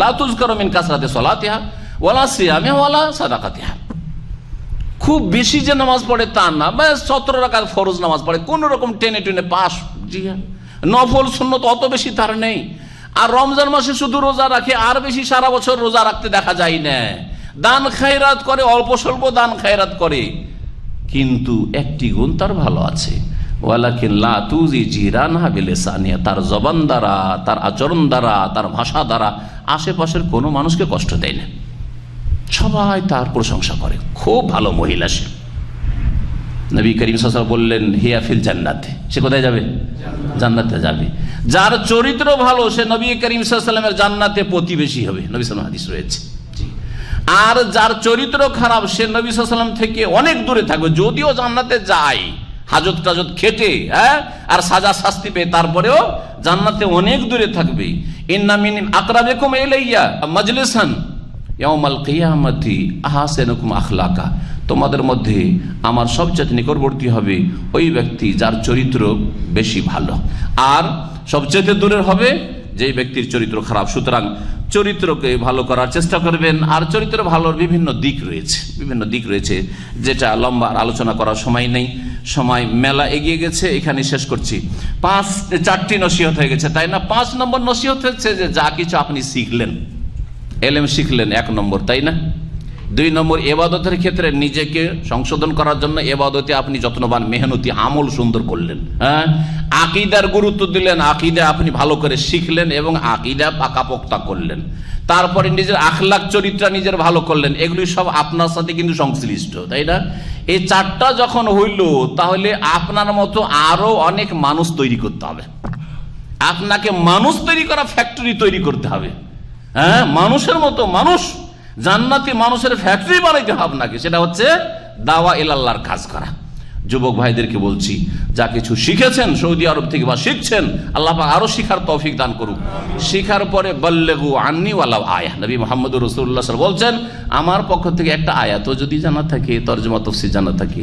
লা তুযকারু মিন কাসরাতি সলাতিহা ওয়ালা সিয়ামিহা ওয়ালা সাদাকাতিহা, খুব বেশি যে নামাজ পড়ে তা না, ব্যাস 17 রাকাত ফরজ নামাজ পড়ে, কোন রকম টেনে টেনে পাস। জি হ্যাঁ, নফল সুন্নত অত বেশি তার নেই, আর রমজান মাসে শুধু রোজা রাখে, আর বেশি সারা বছর রোজা রাখতে দেখা যায় না। দান খায়রাত করে, অল্প স্বল্প দান খায়রাত করে, কিন্তু একটি গুণ তার ভালো আছে, ওয়ালাকিন লা তুজি জিরানহা বিলিসানিহা, তার জবান দ্বারা, তার আচরণ দ্বারা, তার ভাষা দ্বারা আশেপাশের কোনো মানুষকে কষ্ট দেয় না, সবাই তার প্রশংসা করে, খুব ভালো মহিলা সে। নবী করিম সাল্লাল্লাহু আলাইহি ওয়াসাল্লাম বললেন হিয়া ফিল জান্নাতে, সে কোথায় যাবে? জান্নাতে যাবে। যার চরিত্র ভালো সে নবী করিম সাল্লাল্লাহু আলাইহি ওয়াসাল্লামের জান্নাতে প্রতিবেশী হবে, নবী সাল্লাল্লাহু আলাইহি ওয়াসাল্লাম হাদিস রয়েছে। আর যার চরিত্র খারাপ সে নবী সাল্লাল্লাহু আলাইহি ওয়াসাল্লাম থেকে অনেক দূরে থাকবে, যদিও জান্নাতে যায় হাজত টাজত খেটে, হ্যাঁ, আর সাজা শাস্তি পেয়ে, তারপরেও জান্নাতে অনেক দূরে থাকবে। ইন্না মিন আকরাবিকুম ইলাইয়া মাজলিসান ইয়াউমাল কিয়ামাতি আহসানুকুম আখলাকা, তোমাদের মধ্যে আমার সবচেয়ে নিকটবর্তী হবে ওই ব্যক্তি যার চরিত্র বেশি ভালো, আর সবচেয়ে দূরের হবে যে ব্যক্তির চরিত্র খারাপ। সুতরাং চরিত্রকে ভালো করার চেষ্টা করবেন। আর চরিত্র ভালোর বিভিন্ন দিক রয়েছে, যেটা লম্বা আলোচনা করার সময় নেই, সময় মেলা এগিয়ে গেছে, এখানে শেষ করছি। 4টি নসিহত হয়ে গেছে, তাই না? 5 নম্বর নসিহত হচ্ছে যে যা কিছু আপনি শিখলেন, এলেম শিখলেন, 1 নম্বর, তাই না? 2 নম্বর, এবাদতের ক্ষেত্রে নিজেকে সংশোধন করার জন্য এবাদতে আপনি যত্নবান, মেহনতি, আমল সুন্দর করলেন। হ্যাঁ, আকীদার গুরুত্ব দিলেন, আকীদা আপনি ভালো করে শিখলেন এবং আকীদা পাকাপোক্তা করলেন। তারপরে নিজের আখলাক চরিত্র নিজের ভালো করলেন। এগুলি সব আপনার সাথে কিন্তু সংশ্লিষ্ট, তাই না? এই 4টা যখন হইল, তাহলে আপনার মতো আরো অনেক মানুষ তৈরি করতে হবে। আপনাকে মানুষ তৈরি করা ফ্যাক্টরি তৈরি করতে হবে। হ্যাঁ, মানুষের মতো মানুষ, জান্নাতি মানুষের ফ্যাক্টরি বানাইতে হবে আপনাকে। সেটা হচ্ছে দাওয়া ইলাল্লাহর কাজ করা। যুবক ভাইদেরকে বলছি, যা কিছু শিখেছেন সৌদি আরব থেকে বা শিখছেন, আল্লাহ পাক আরো শিখার তৌফিক দান করুক। শিখার পরে বল্লেগু আন্নি ওয়ালাউ আয়া, নবী মুহাম্মদুর রাসূলুল্লাহ সাল্লাল্লাহু আলাইহি ওয়াসাল্লাম বলছেন, আমার পক্ষ থেকে একটা আয়াতও যদি জানা থাকে, তরজমা তাফসীর জানা থাকে,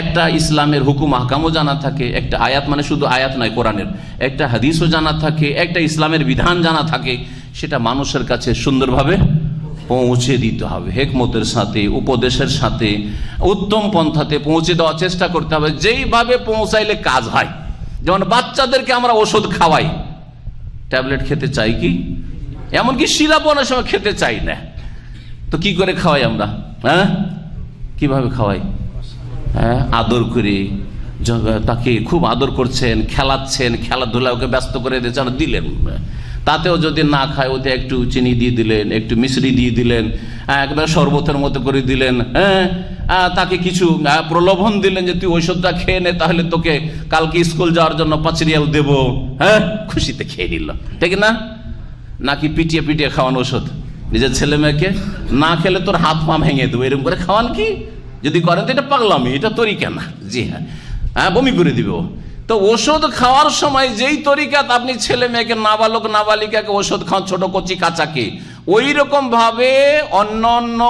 একটা ইসলামের হুকুম আহকামও জানা থাকে, একটা আয়াত মানে শুধু আয়াত নয় কোরআনের, একটা হাদিসও জানা থাকে, একটা ইসলামের বিধান জানা থাকে, সেটা মানুষের কাছে সুন্দরভাবে পৌঁছে দিতে হবে। হেকমতের সাথে, উপদেশের সাথে, উত্তম পন্থাতে পৌঁছে দেওয়ার চেষ্টা করতে হবে, যেইভাবে পৌঁছাইলে কাজ হয়। যেমন বাচ্চাদেরকে আমরা ওষুধ খাওয়াই, ট্যাবলেট খেতে চাই কি, এমনকি সিরাপ অনেক সময় খেতে চাই না, তো কি করে খাওয়াই আমরা? হ্যাঁ, কিভাবে খাওয়াই? হ্যাঁ, আদর করে, তাকে খুব আদর করছেন, খেলাচ্ছেন, খেলাধুলা ওকে ব্যস্ত করে দিলেন, তাতেও যদি না খায় ওতে একটু চিনি দিয়ে দিলেন, একটু মিশ্রি দিয়ে দিলেন, একবার শরবতের মতো করে দিলেন। হ্যাঁ, তাকে কিছু প্রলোভন দিলেন যে তুই ওষুধটা খেয়ে নে, তাহলে তোকে কালকে স্কুল যাওয়ার জন্য 5 রিয়াল দেবো। হ্যাঁ, খুশিতে খেয়ে নিল, ঠিক না? নাকি পিটিয়ে পিটিয়ে খাওয়ান ওষুধ নিজের ছেলে মেয়েকে, না খেলে তোর হাত পা ভেঙে দেবো, এরকম করে খাওয়ান কি? যদি করেন তো এটা পাগলামি, এটা তরিকা না। জি হ্যাঁ, বমি করে দিবে। তো ওষুধ খাওয়ার সময় যেই তরিকাত আপনি ছেলে মেয়েকে, নাবালক নাবালিকাকে ওষুধ খাওয়ান, ছোট কচি কাচাকে, ওই রকম ভাবে অন্য অন্য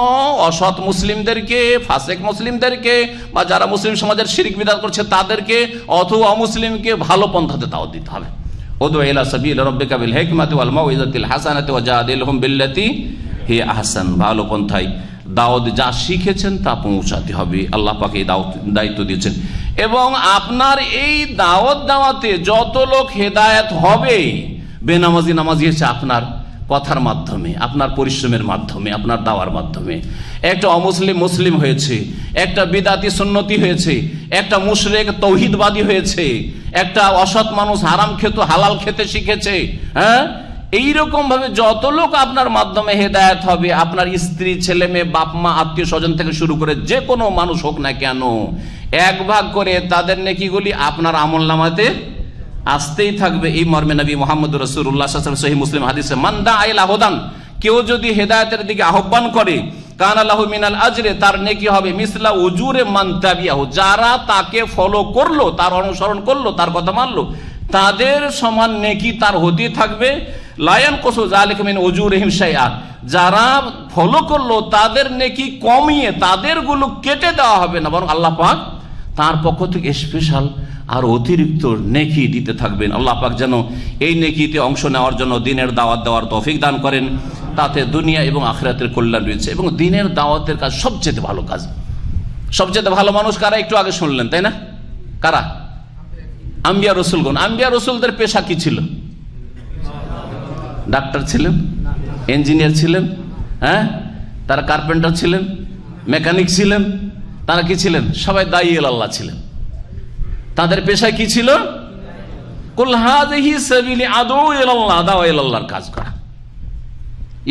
অসৎ মুসলিমদেরকে, ফাসেক মুসলিমদেরকে, বা যারা মুসলিম সমাজের শিরক বিদআত করছে তাদেরকে, অথবা অমুসলিমকে ভালো পন্থাতে দাওয়াত দিতে হবে। উদউ ইলা সাবিল রাব্বিকা বিল হিকমাতি ওয়াল মাউইযাতিল হাসানাতি ওয়াজাদিলহুম বিল্লাতি হিয়া আহসান। ভালো পন্থায় দাওয়াত যা শিখেছেন তা পৌঁছাতে হবে। আল্লাহ পাক এই দায়িত্ব দিয়েছেন। এবং আপনার এই দাওয়াতে যত লোক হেদায়েত হবে, বেনামাজি নামাজি হচ্ছে আপনার কথার মাধ্যমে, আপনার পরিশ্রমের মাধ্যমে, আপনার দাওয়ার মাধ্যমে। একটা অমুসলিম মুসলিম হয়েছে, একটা বিদাতি সুন্নতি হয়েছে, একটা মুশরিক তৌহিদবাদী হয়েছে, একটা অসৎ মানুষ হারাম খেত হালাল খেতে শিখেছে। হ্যাঁ, এইরকম ভাবে যত লোক আপনার মাধ্যমে হেদায়েত হবে, আপনার স্ত্রী, ছেলে মেয়ে, বাপ মা, আত্মীয় স্বজন থেকে শুরু করে যে কোনো মানুষ হোক না কেন, 1 ভাগ করে তাদের নেকিগুলি আপনার আমলনামাতে আসতেই থাকবে। এই মর্মে নবী মুহাম্মদ রাসূলুল্লাহ সাল্লাল্লাহু আলাইহি ওয়াসাল্লাম সহিহ মুসলিম হাদিসে, মান দাআ ইলা হুদান, কেউ যদি হেদায়েতের দিকে আহ্বান করে, কানা লাহু মিনাল আজরে, তার নেকি হবে মিসলা উজুরে মান তাবিয়াহু, যারা তাকে ফলো করলো, তার অনুসরণ করলো, তার কথা মানলো, তাদের সমান নেকি তার হতে থাকবে। লা ইয়ানকুসু যালিকা মিন উজুরিহিম শাইআ, যারা ফলো করলো তাদের নেকি কমিয়ে তাদের গুলো কেটে দেওয়া হবে না, বরং আল্লাহ পাক তার পক্ষ থেকে স্পেশাল আর অতিরিক্ত নেকি দিতে থাকবেন। আল্লাহ পাক যেন এই নেকিতে অংশ নেওয়ার জন্য দিনের দাওয়াত দেওয়ার তৌফিক দান করেন। তাতে দুনিয়া এবং আখিরাতের কল্যাণ রয়েছে। এবং দিনের দাওয়াতের কাজ সবচেয়ে ভালো কাজ। সবচেয়ে ভালো মানুষ কারা? একটু আগে শুনলেন, তাই না? কারা? আম্বিয়া রসুলগণ। আম্বিয়া রসুলদের পেশা কি ছিল? ডাক্তার ছিলেন, ইঞ্জিনিয়ার ছিলেন, হ্যাঁ, তারা কার্পেন্টার ছিলেন, মেকানিক ছিলেন, তারা কি ছিলেন? সবাই দাঈ ইলাল্লাহ ছিলেন। তাদের পেশায় কি ছিল? কুল হাযিহি সাবিলি আদউ ইলাল্লাহ, দাওয়া ইলাল্লাহর কাজ করা।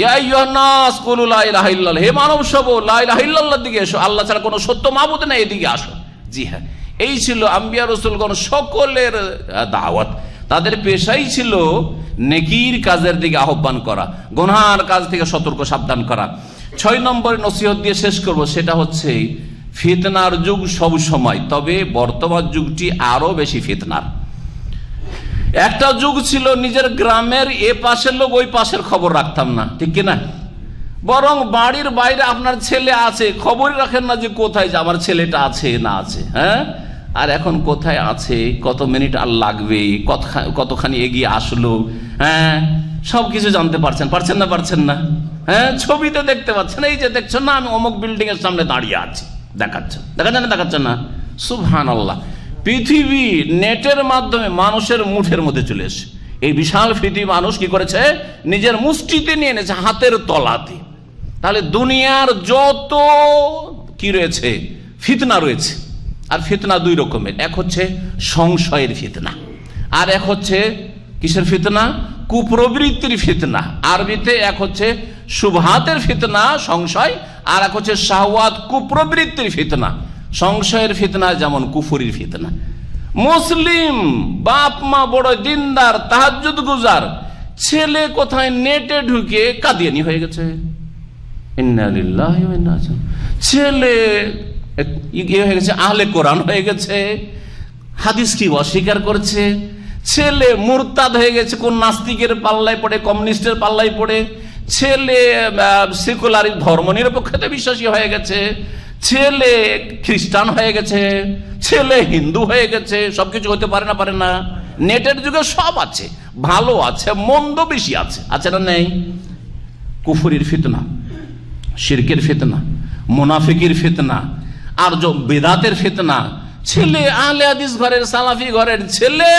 ইয়া আইয়ুহান নাস কুলু লা ইলাহা ইল্লাল্লাহ, হে মানব সব লা ইলাহা ইল্লাল্লাহর দিকে এসো, আল্লাহ ছাড়া কোনো সত্য মাবুদ নেই, এদিকে আসো। জি হ্যাঁ, এই ছিল আম্বিয়া রাসূলগণ সকলের দাওয়াত। তাদের পেশাই ছিল নেকির কাজের দিকে আহ্বান করা, গুনার কাজ থেকে সতর্ক সাবধান করা। 6 নম্বর নসিহত দিয়ে শেষ করব, সেটা হচ্ছে ফিতনার যুগ সব সময়, তবে বর্তমান যুগটি আরো বেশি ফিতনার। একটা যুগ ছিল নিজের গ্রামের এ পাশের লোক ওই পাশের খবর রাখতাম না, ঠিক কিনা? বরং বাড়ির বাইরে আপনার ছেলে আছে, খবরই রাখেন না যে কোথায় যে আমার ছেলেটা আছে না আছে। হ্যাঁ, আর এখন কোথায় আছে, কত মিনিট আর লাগবে, কতখানি এগিয়ে আসলো, হ্যাঁ, সবকিছু জানতে পারছেন না পারছেন না? হ্যাঁ, ছবিতে দেখতে পাচ্ছেন, এই যে দেখছেন না আমি অমুক বিল্ডিং এর সামনে দাঁড়িয়ে আছি, দেখাচ্ছেন না? সুবহানাল্লাহ। পৃথিবী নেটের মাধ্যমে মানুষের মুঠের মধ্যে চলে এসে এই বিশাল পৃথিবী মানুষ কি করেছে, নিজের মুষ্টিতে নিয়ে এনেছে, হাতের তলাতে। তাহলে দুনিয়ার যত কি রয়েছে, ফিতনা রয়েছে। আর ফিতনা দুই রকমের, এক হচ্ছে সংশয়ের ফিতনা, আর এক হচ্ছে কিসের ফিতনা, কুপ্রবৃত্তির ফিতনা। আরবিতে এক হচ্ছে শুবহাতের ফিতনা সংশয়, আর এক হচ্ছে শাহওয়াত কুপ্রবৃত্তির ফিতনা। সংশয়ের ফিতনা যেমন কুফরির ফিতনা। মুসলিম বাপ মা বড় দিনদার তাহাজ্জুদ গুজার, ছেলে কোথায় নেটে ঢুকে কাদিয়ানি হয়ে গেছে, ইন্না লিল্লাহি ওয়া ইন্না ইলাইহি, ছেলে হয়ে গেছে আহলে কোরআন হয়ে গেছে, হাদিস কি অস্বীকার করছে, ছেলে মুরতাদ হয়ে গেছে, কোন নাস্তিকের পাল্লায় পড়ে, কমিউনিস্টের পাল্লায় পড়ে, ছেলে সেকুলার ধর্ম নিরপেক্ষতা বিশ্বাসী হয়ে গেছে, ছেলে খ্রিস্টান হয়ে গেছে, ছেলে হিন্দু হয়ে গেছে। সবকিছু হতে পারে না? নেটের যুগে সব আছে, ভালো আছে, মন্দ বেশি আছে না নেই? কুফরির ফিতনা, শিরকের ফিতনা, মুনাফিকের ফিতনা, আর বিদাতের ফিতনা। ছেলে আহলে হাদিস ঘরের, সালাফি ঘরের ছেলে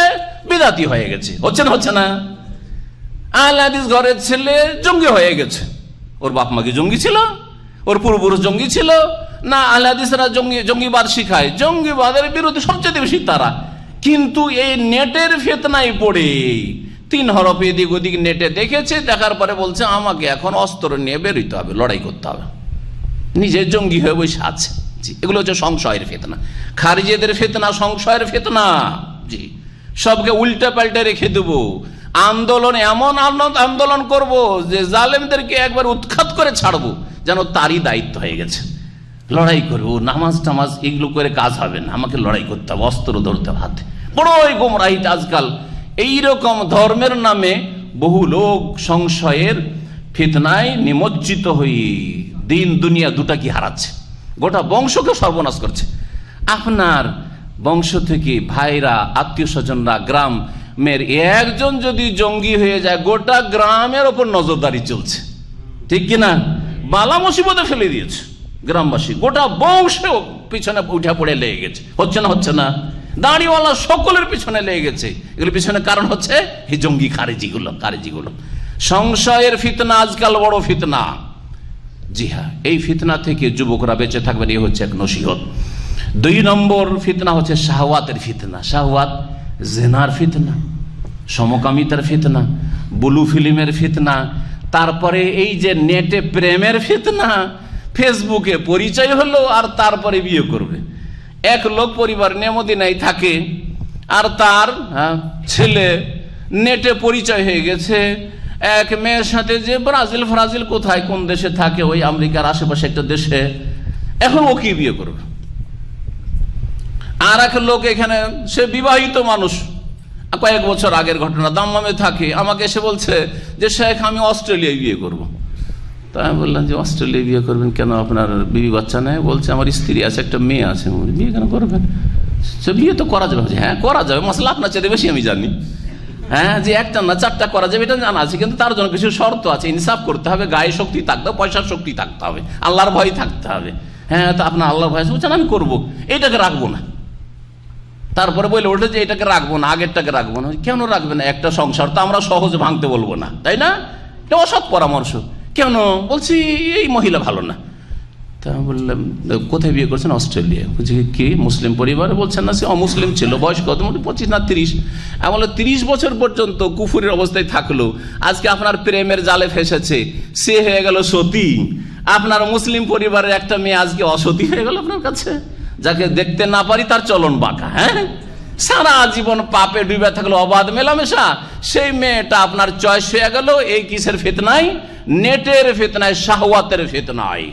বিদাতি হয়ে গেছে, হচ্ছে না? আহলে হাদিস ঘরের ছেলে জঙ্গি হয়ে গেছে। ওর বাপ মা কি জঙ্গি ছিল? ওর পূর্বপুরুষ জঙ্গি ছিল না? আহলে হাদিসরা জঙ্গিবাদ শিখায়, জঙ্গিবাদের বিরুদ্ধে সবচেয়ে বেশি তারা। কিন্তু এই নেটের ফিতনায় পড়ে 3 হরফ এদিক ওদিক নেটে দেখেছে, দেখার পরে বলছে আমাকে এখন অস্ত্র নিয়ে বেরোতে হবে, লড়াই করতে হবে, নিজে জঙ্গি হয়ে বসে আছে। জি, এগুলো হচ্ছে সংশয়ের ফিতনা, খারিজিদের ফিতনা, সংশয়ের ফিতনা। জি, সবকে উল্টে পাল্টে রেখে দেবো, আন্দোলন এমন আন্দোলন করব যে জালেমদেরকে একবার উৎখাত করে ছাড়বো, যেন তারই দায়িত্ব হয়ে গেছে। লড়াই করবো, নামাজ টামাজ এগুলো করে কাজ হবে না, আমাকে লড়াই করতে হবে, অস্ত্র ধরতে হবে হাতে। বড়ই গোমরাহিতে আজকাল এইরকম ধর্মের নামে বহু লোক সংশয়ের ফিতনায় নিমজ্জিত হয়ে দিন দুনিয়া দুটা কি হারাচ্ছে, গোটা বংশকে সর্বনাশ করছে। আপনার বংশ থেকে ভাইরা, আত্মীয় স্বজনরা, গ্রামের একজন যদি জঙ্গি হয়ে যায়, গোটা গ্রামের ওপর নজরদারি চলছে, ঠিক কিনা? বালা মুসিবতে ফেলে দিয়েছে গ্রামবাসী, গোটা বংশ পিছনে উঠে পড়ে লেগে গেছে, হচ্ছে না? দাড়িওয়ালা সকলের পিছনে লেগে গেছে। এগুলোর পিছনে কারণ হচ্ছে এই জঙ্গি খারেজিগুলো। সংশয়ের ফিতনা আজকাল বড় ফিতনা। জি হ্যাঁ, এই ফিতনা থেকে যুবকরা বেঁচে থাকবেন, এই হচ্ছে এক নসিহত। 2 নম্বর ফিতনা হচ্ছে শাহওয়াতের ফিতনা। শাহওয়াত, জেনার ফিতনা, সমকামিতার ফিতনা, ব্লু ফিল্মের ফিতনা, তারপরে এই যে নেটে প্রেমের ফিতনা, ফেসবুকে পরিচয় হলো আর তারপরে বিয়ে করবে। এক লোক পরিবার নিয়ে মদিনায় থাকে, আর তার ছেলে নেটে পরিচয় হয়ে গেছে এক মেয়ের সাথে, যে ব্রাজিল কোথায় কোন দেশে থাকে, ওই আমেরিকার আশেপাশে একটা দেশে। এখন ও কি বিয়ে করবে? আর এক লোক এখানে, সে বিবাহিত মানুষ, কয়েক বছর আগের ঘটনা, দাম্মামে থাকে, আমাকে এসে বলছে যে শেখ আমি অস্ট্রেলিয়ায় বিয়ে করব। তা আমি বললাম যে অস্ট্রেলিয়ায় বিয়ে করবেন কেন, আপনার বিবি বাচ্চা নেই? বলছে আমার স্ত্রী আছে, একটা মেয়ে আছে, বিয়ে কেন করবেন? সে বিয়ে তো করা যাবে। হ্যাঁ করা যাবে, মশলা আপনার চেয়ে বেশি আমি জানি। হ্যাঁ, যে একটা না 4টা করা যাবে এটা জানা আছে, কিন্তু তার জন্য কিছু শর্ত আছে, ইনসাফ করতে হবে, গায়ে শক্তি থাকতে হবে, পয়সার শক্তি থাকতে হবে, আল্লাহর ভয় থাকতে হবে। হ্যাঁ, তো আপনার আল্লাহর ভয় বলছেন আমি করবো, এইটাকে রাখবো না। তারপরে বলে ওঠে যে এটাকে রাখবো না, আগেরটাকে রাখবো না। কেন রাখবে না? একটা সংসার তো আমরা সহজে ভাঙতে বলবো না, তাই না? এটা অসৎ পরামর্শ। কেন? বলছি এই মহিলা ভালো না। তা বললাম কোথায় বিয়ে করছেন? অস্ট্রেলিয়া। বলছি কি মুসলিম পরিবারে? বলছেন না, সে অমুসলিম ছিল, বয়স কত? 25 না 30। এমন 30 বছর পর্যন্ত কুফুরের অবস্থায় থাকলো, আজকে আপনার প্রেমের জালে ফেসেছে, সে হয়ে গেল সতী। আপনার মুসলিম পরিবারের একটা মেয়ে আজকে অসতী হয়ে গেল আপনার কাছে, যাকে দেখতে না পারি তার চলন বাঁকা। হ্যাঁ, সারা জীবন পাপে ডুবে থাকলো, অবাধ মেলামেশা, সেই মেয়েটা আপনার চয়েস হয়ে গেল এই কিসের ফিতনায়? নেটের ফিতনায়, শাহওয়াতের ফিতনায়।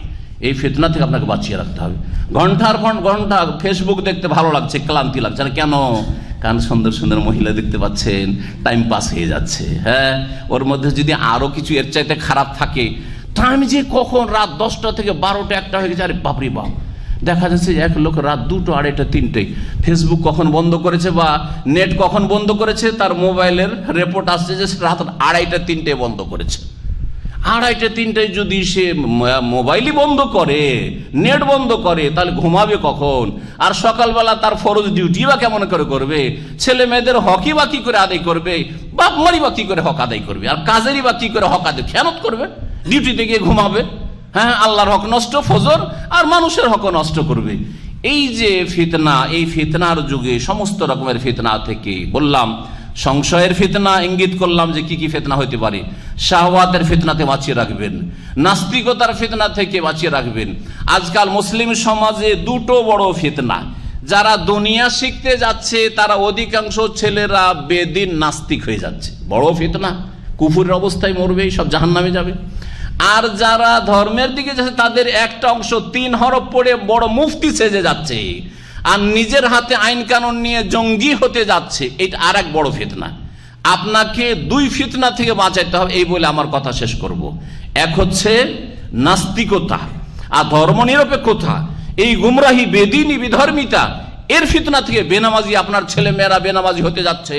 এই ফিতনা থেকে আপনাকে বাঁচিয়ে রাখতে হবে। ঘন্টার পর ঘন্টা ফেসবুক দেখতে ভালো লাগছে, ক্লান্তি লাগছে না কেন? কারণ সুন্দর সুন্দর মহিলা দেখতে পাচ্ছেন, টাইম পাস হয়ে যাচ্ছে। হ্যাঁ, ওর মধ্যে যদি আরো কিছু এর চাইতে খারাপ থাকে টাইম যে কখন রাত 10টা থেকে 12টা 1টা হয়ে গেছে, আরে বাপরে বাপ। দেখা যাচ্ছে এক লোক রাত 2টো 2:30 3টে ফেসবুক কখন বন্ধ করেছে বা নেট কখন বন্ধ করেছে, তার মোবাইলের রিপোর্ট আসছে যে রাত 2:30 3টে বন্ধ করেছে। 2:30 3টায় যদি সে মোবাইলই বন্ধ করে, নেট বন্ধ করে, তাহলে ঘুমাবে কখন? আর সকালবেলা তার ফরজ ডিউটি বা কেমন করে করবে? ছেলে মেয়েদের হকই বা কি করে আদায় করবে? বাপ মারি বা কি করে হক আদায় করবে? আর কাজেরই বা কি করে হক আদায় খেয়ানত করবে? ডিউটিতে গিয়ে ঘুমাবে। হ্যাঁ, আল্লাহর হক নষ্ট ফজর, আর মানুষের হক নষ্ট করবে। এই যে ফিতনা, এই ফিতনার যুগে সমস্ত রকমের ফিতনা থেকে বললাম, সংশয়ের ফিতনা ইঙ্গিত করলাম যে কি কি ফিতনা হতে পারে। শাহওয়াতের ফিতনাতে বাঁচিয়ে রাখবেন, নাস্তিকতার ফিতনা থেকে বাঁচিয়ে রাখবেন। আজকাল মুসলিম সমাজে দুটো বড় ফিতনা। যারা দুনিয়া শিখতে যাচ্ছে তারা অধিকাংশ ছেলেরা বেদিন নাস্তিক হয়ে যাচ্ছে, বড় ফিতনা। কুফুরের অবস্থায় মরবে, সব জাহান্নামে যাবে। আর যারা ধর্মের দিকে যাচ্ছে তাদের একটা অংশ 3 হরফ পড়ে বড় মুফতি সেজে যাচ্ছে, আর নিজের হাতে আইন কানুন নিয়ে জঙ্গি হতে যাচ্ছে। এটা আর এক বড় ফিতনা। আপনাকে 2 ফিতনা থেকে বাঁচাইতে হবে। এই বলে আমার কথা শেষ করব। এক হচ্ছে নাস্তিকতা আর ধর্মনিরপেক্ষতা, এই গুমরাহি বেদিনী বিধর্মিতা, এর ফিতনা থেকে। বেনামাজি আপনার ছেলে মেয়েরা বেনামাজি হতে যাচ্ছে,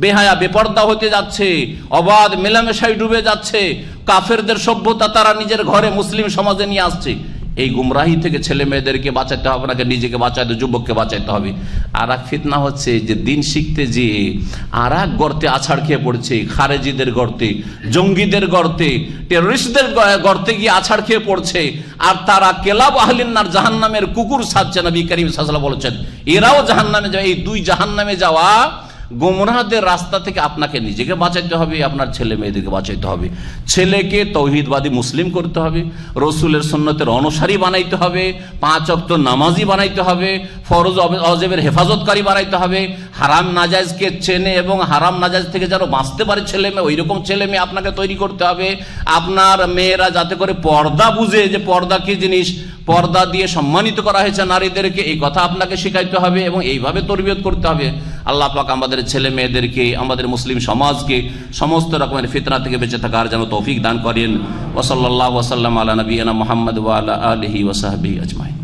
বেহায়া বেপর্দা হতে যাচ্ছে, অবাধ মেলামেশায় ডুবে যাচ্ছে, কাফেরদের সভ্যতা তারা নিজের ঘরে মুসলিম সমাজে নিয়ে আসছে। এই গুমরাহি থেকে ছেলে মেয়েদেরকে বাঁচাতে হবে, আপনাকে নিজেকে বাঁচাতে, যুবককে বাঁচাতে হবে। আর এক ফিতনা হচ্ছে যে দিন শিখতে যে আর এক গর্তে আছাড় খেয়ে পড়ছে, খারেজিদের গর্তে, জঙ্গিদের গর্তে, টেররিস্টদের গর্তে গিয়ে আছাড় খেয়ে পড়ছে। আর তারা কেলাব আহলিন্নার জাহান্নামের কুকুর সাজছে। নবী করিম সাল্লাল্লাহু আলাইহি ওয়াসাল্লাম বলেছেন এরাও জাহান্নামে যাবে। এই 2 জাহান্নামে যাওয়া গুমরাহদের রাস্তা থেকে আপনাকে নিজেকে বাঁচাইতে হবে, আপনার ছেলে মেয়েদেরকে বাঁচাইতে হবে। ছেলেকে তৌহিদবাদী মুসলিম করতে হবে, রসুলের সুন্নতের অনুসারী বানাইতে হবে, 5 ওয়াক্ত নামাজি বানাইতে হবে, ফরজ অজেবের হেফাজতকারী বানাইতে হবে, হারাম নাজায়েজকে চেনে এবং হারাম নাজায়েজ থেকে যেন বাঁচতে পারে ছেলে মেয়ে, ওই রকম ছেলে মেয়ে আপনাকে তৈরি করতে হবে। আপনার মেয়েরা যাতে করে পর্দা বুঝে যে পর্দা কি জিনিস, পর্দা দিয়ে সম্মানিত করা হয়েছে নারীদেরকে, এই কথা আপনাকে শেখাইতে হবে এবং এইভাবে তরবিয়ত করতে হবে। আল্লাহ পাক আমাদের ছেলে মেয়েদেরকে, আমাদের মুসলিম সমাজকে সমস্ত রকমের ফিতনা থেকে বেঁচে থাকার যেন তৌফিক দান করেন। ওয়া সাল্লাল্লাহু ওয়া সাল্লাম আলা নবিয়িনা মুহাম্মদ ওয়া আলা আলিহি ওয়া সাহবিহি আজমাইন।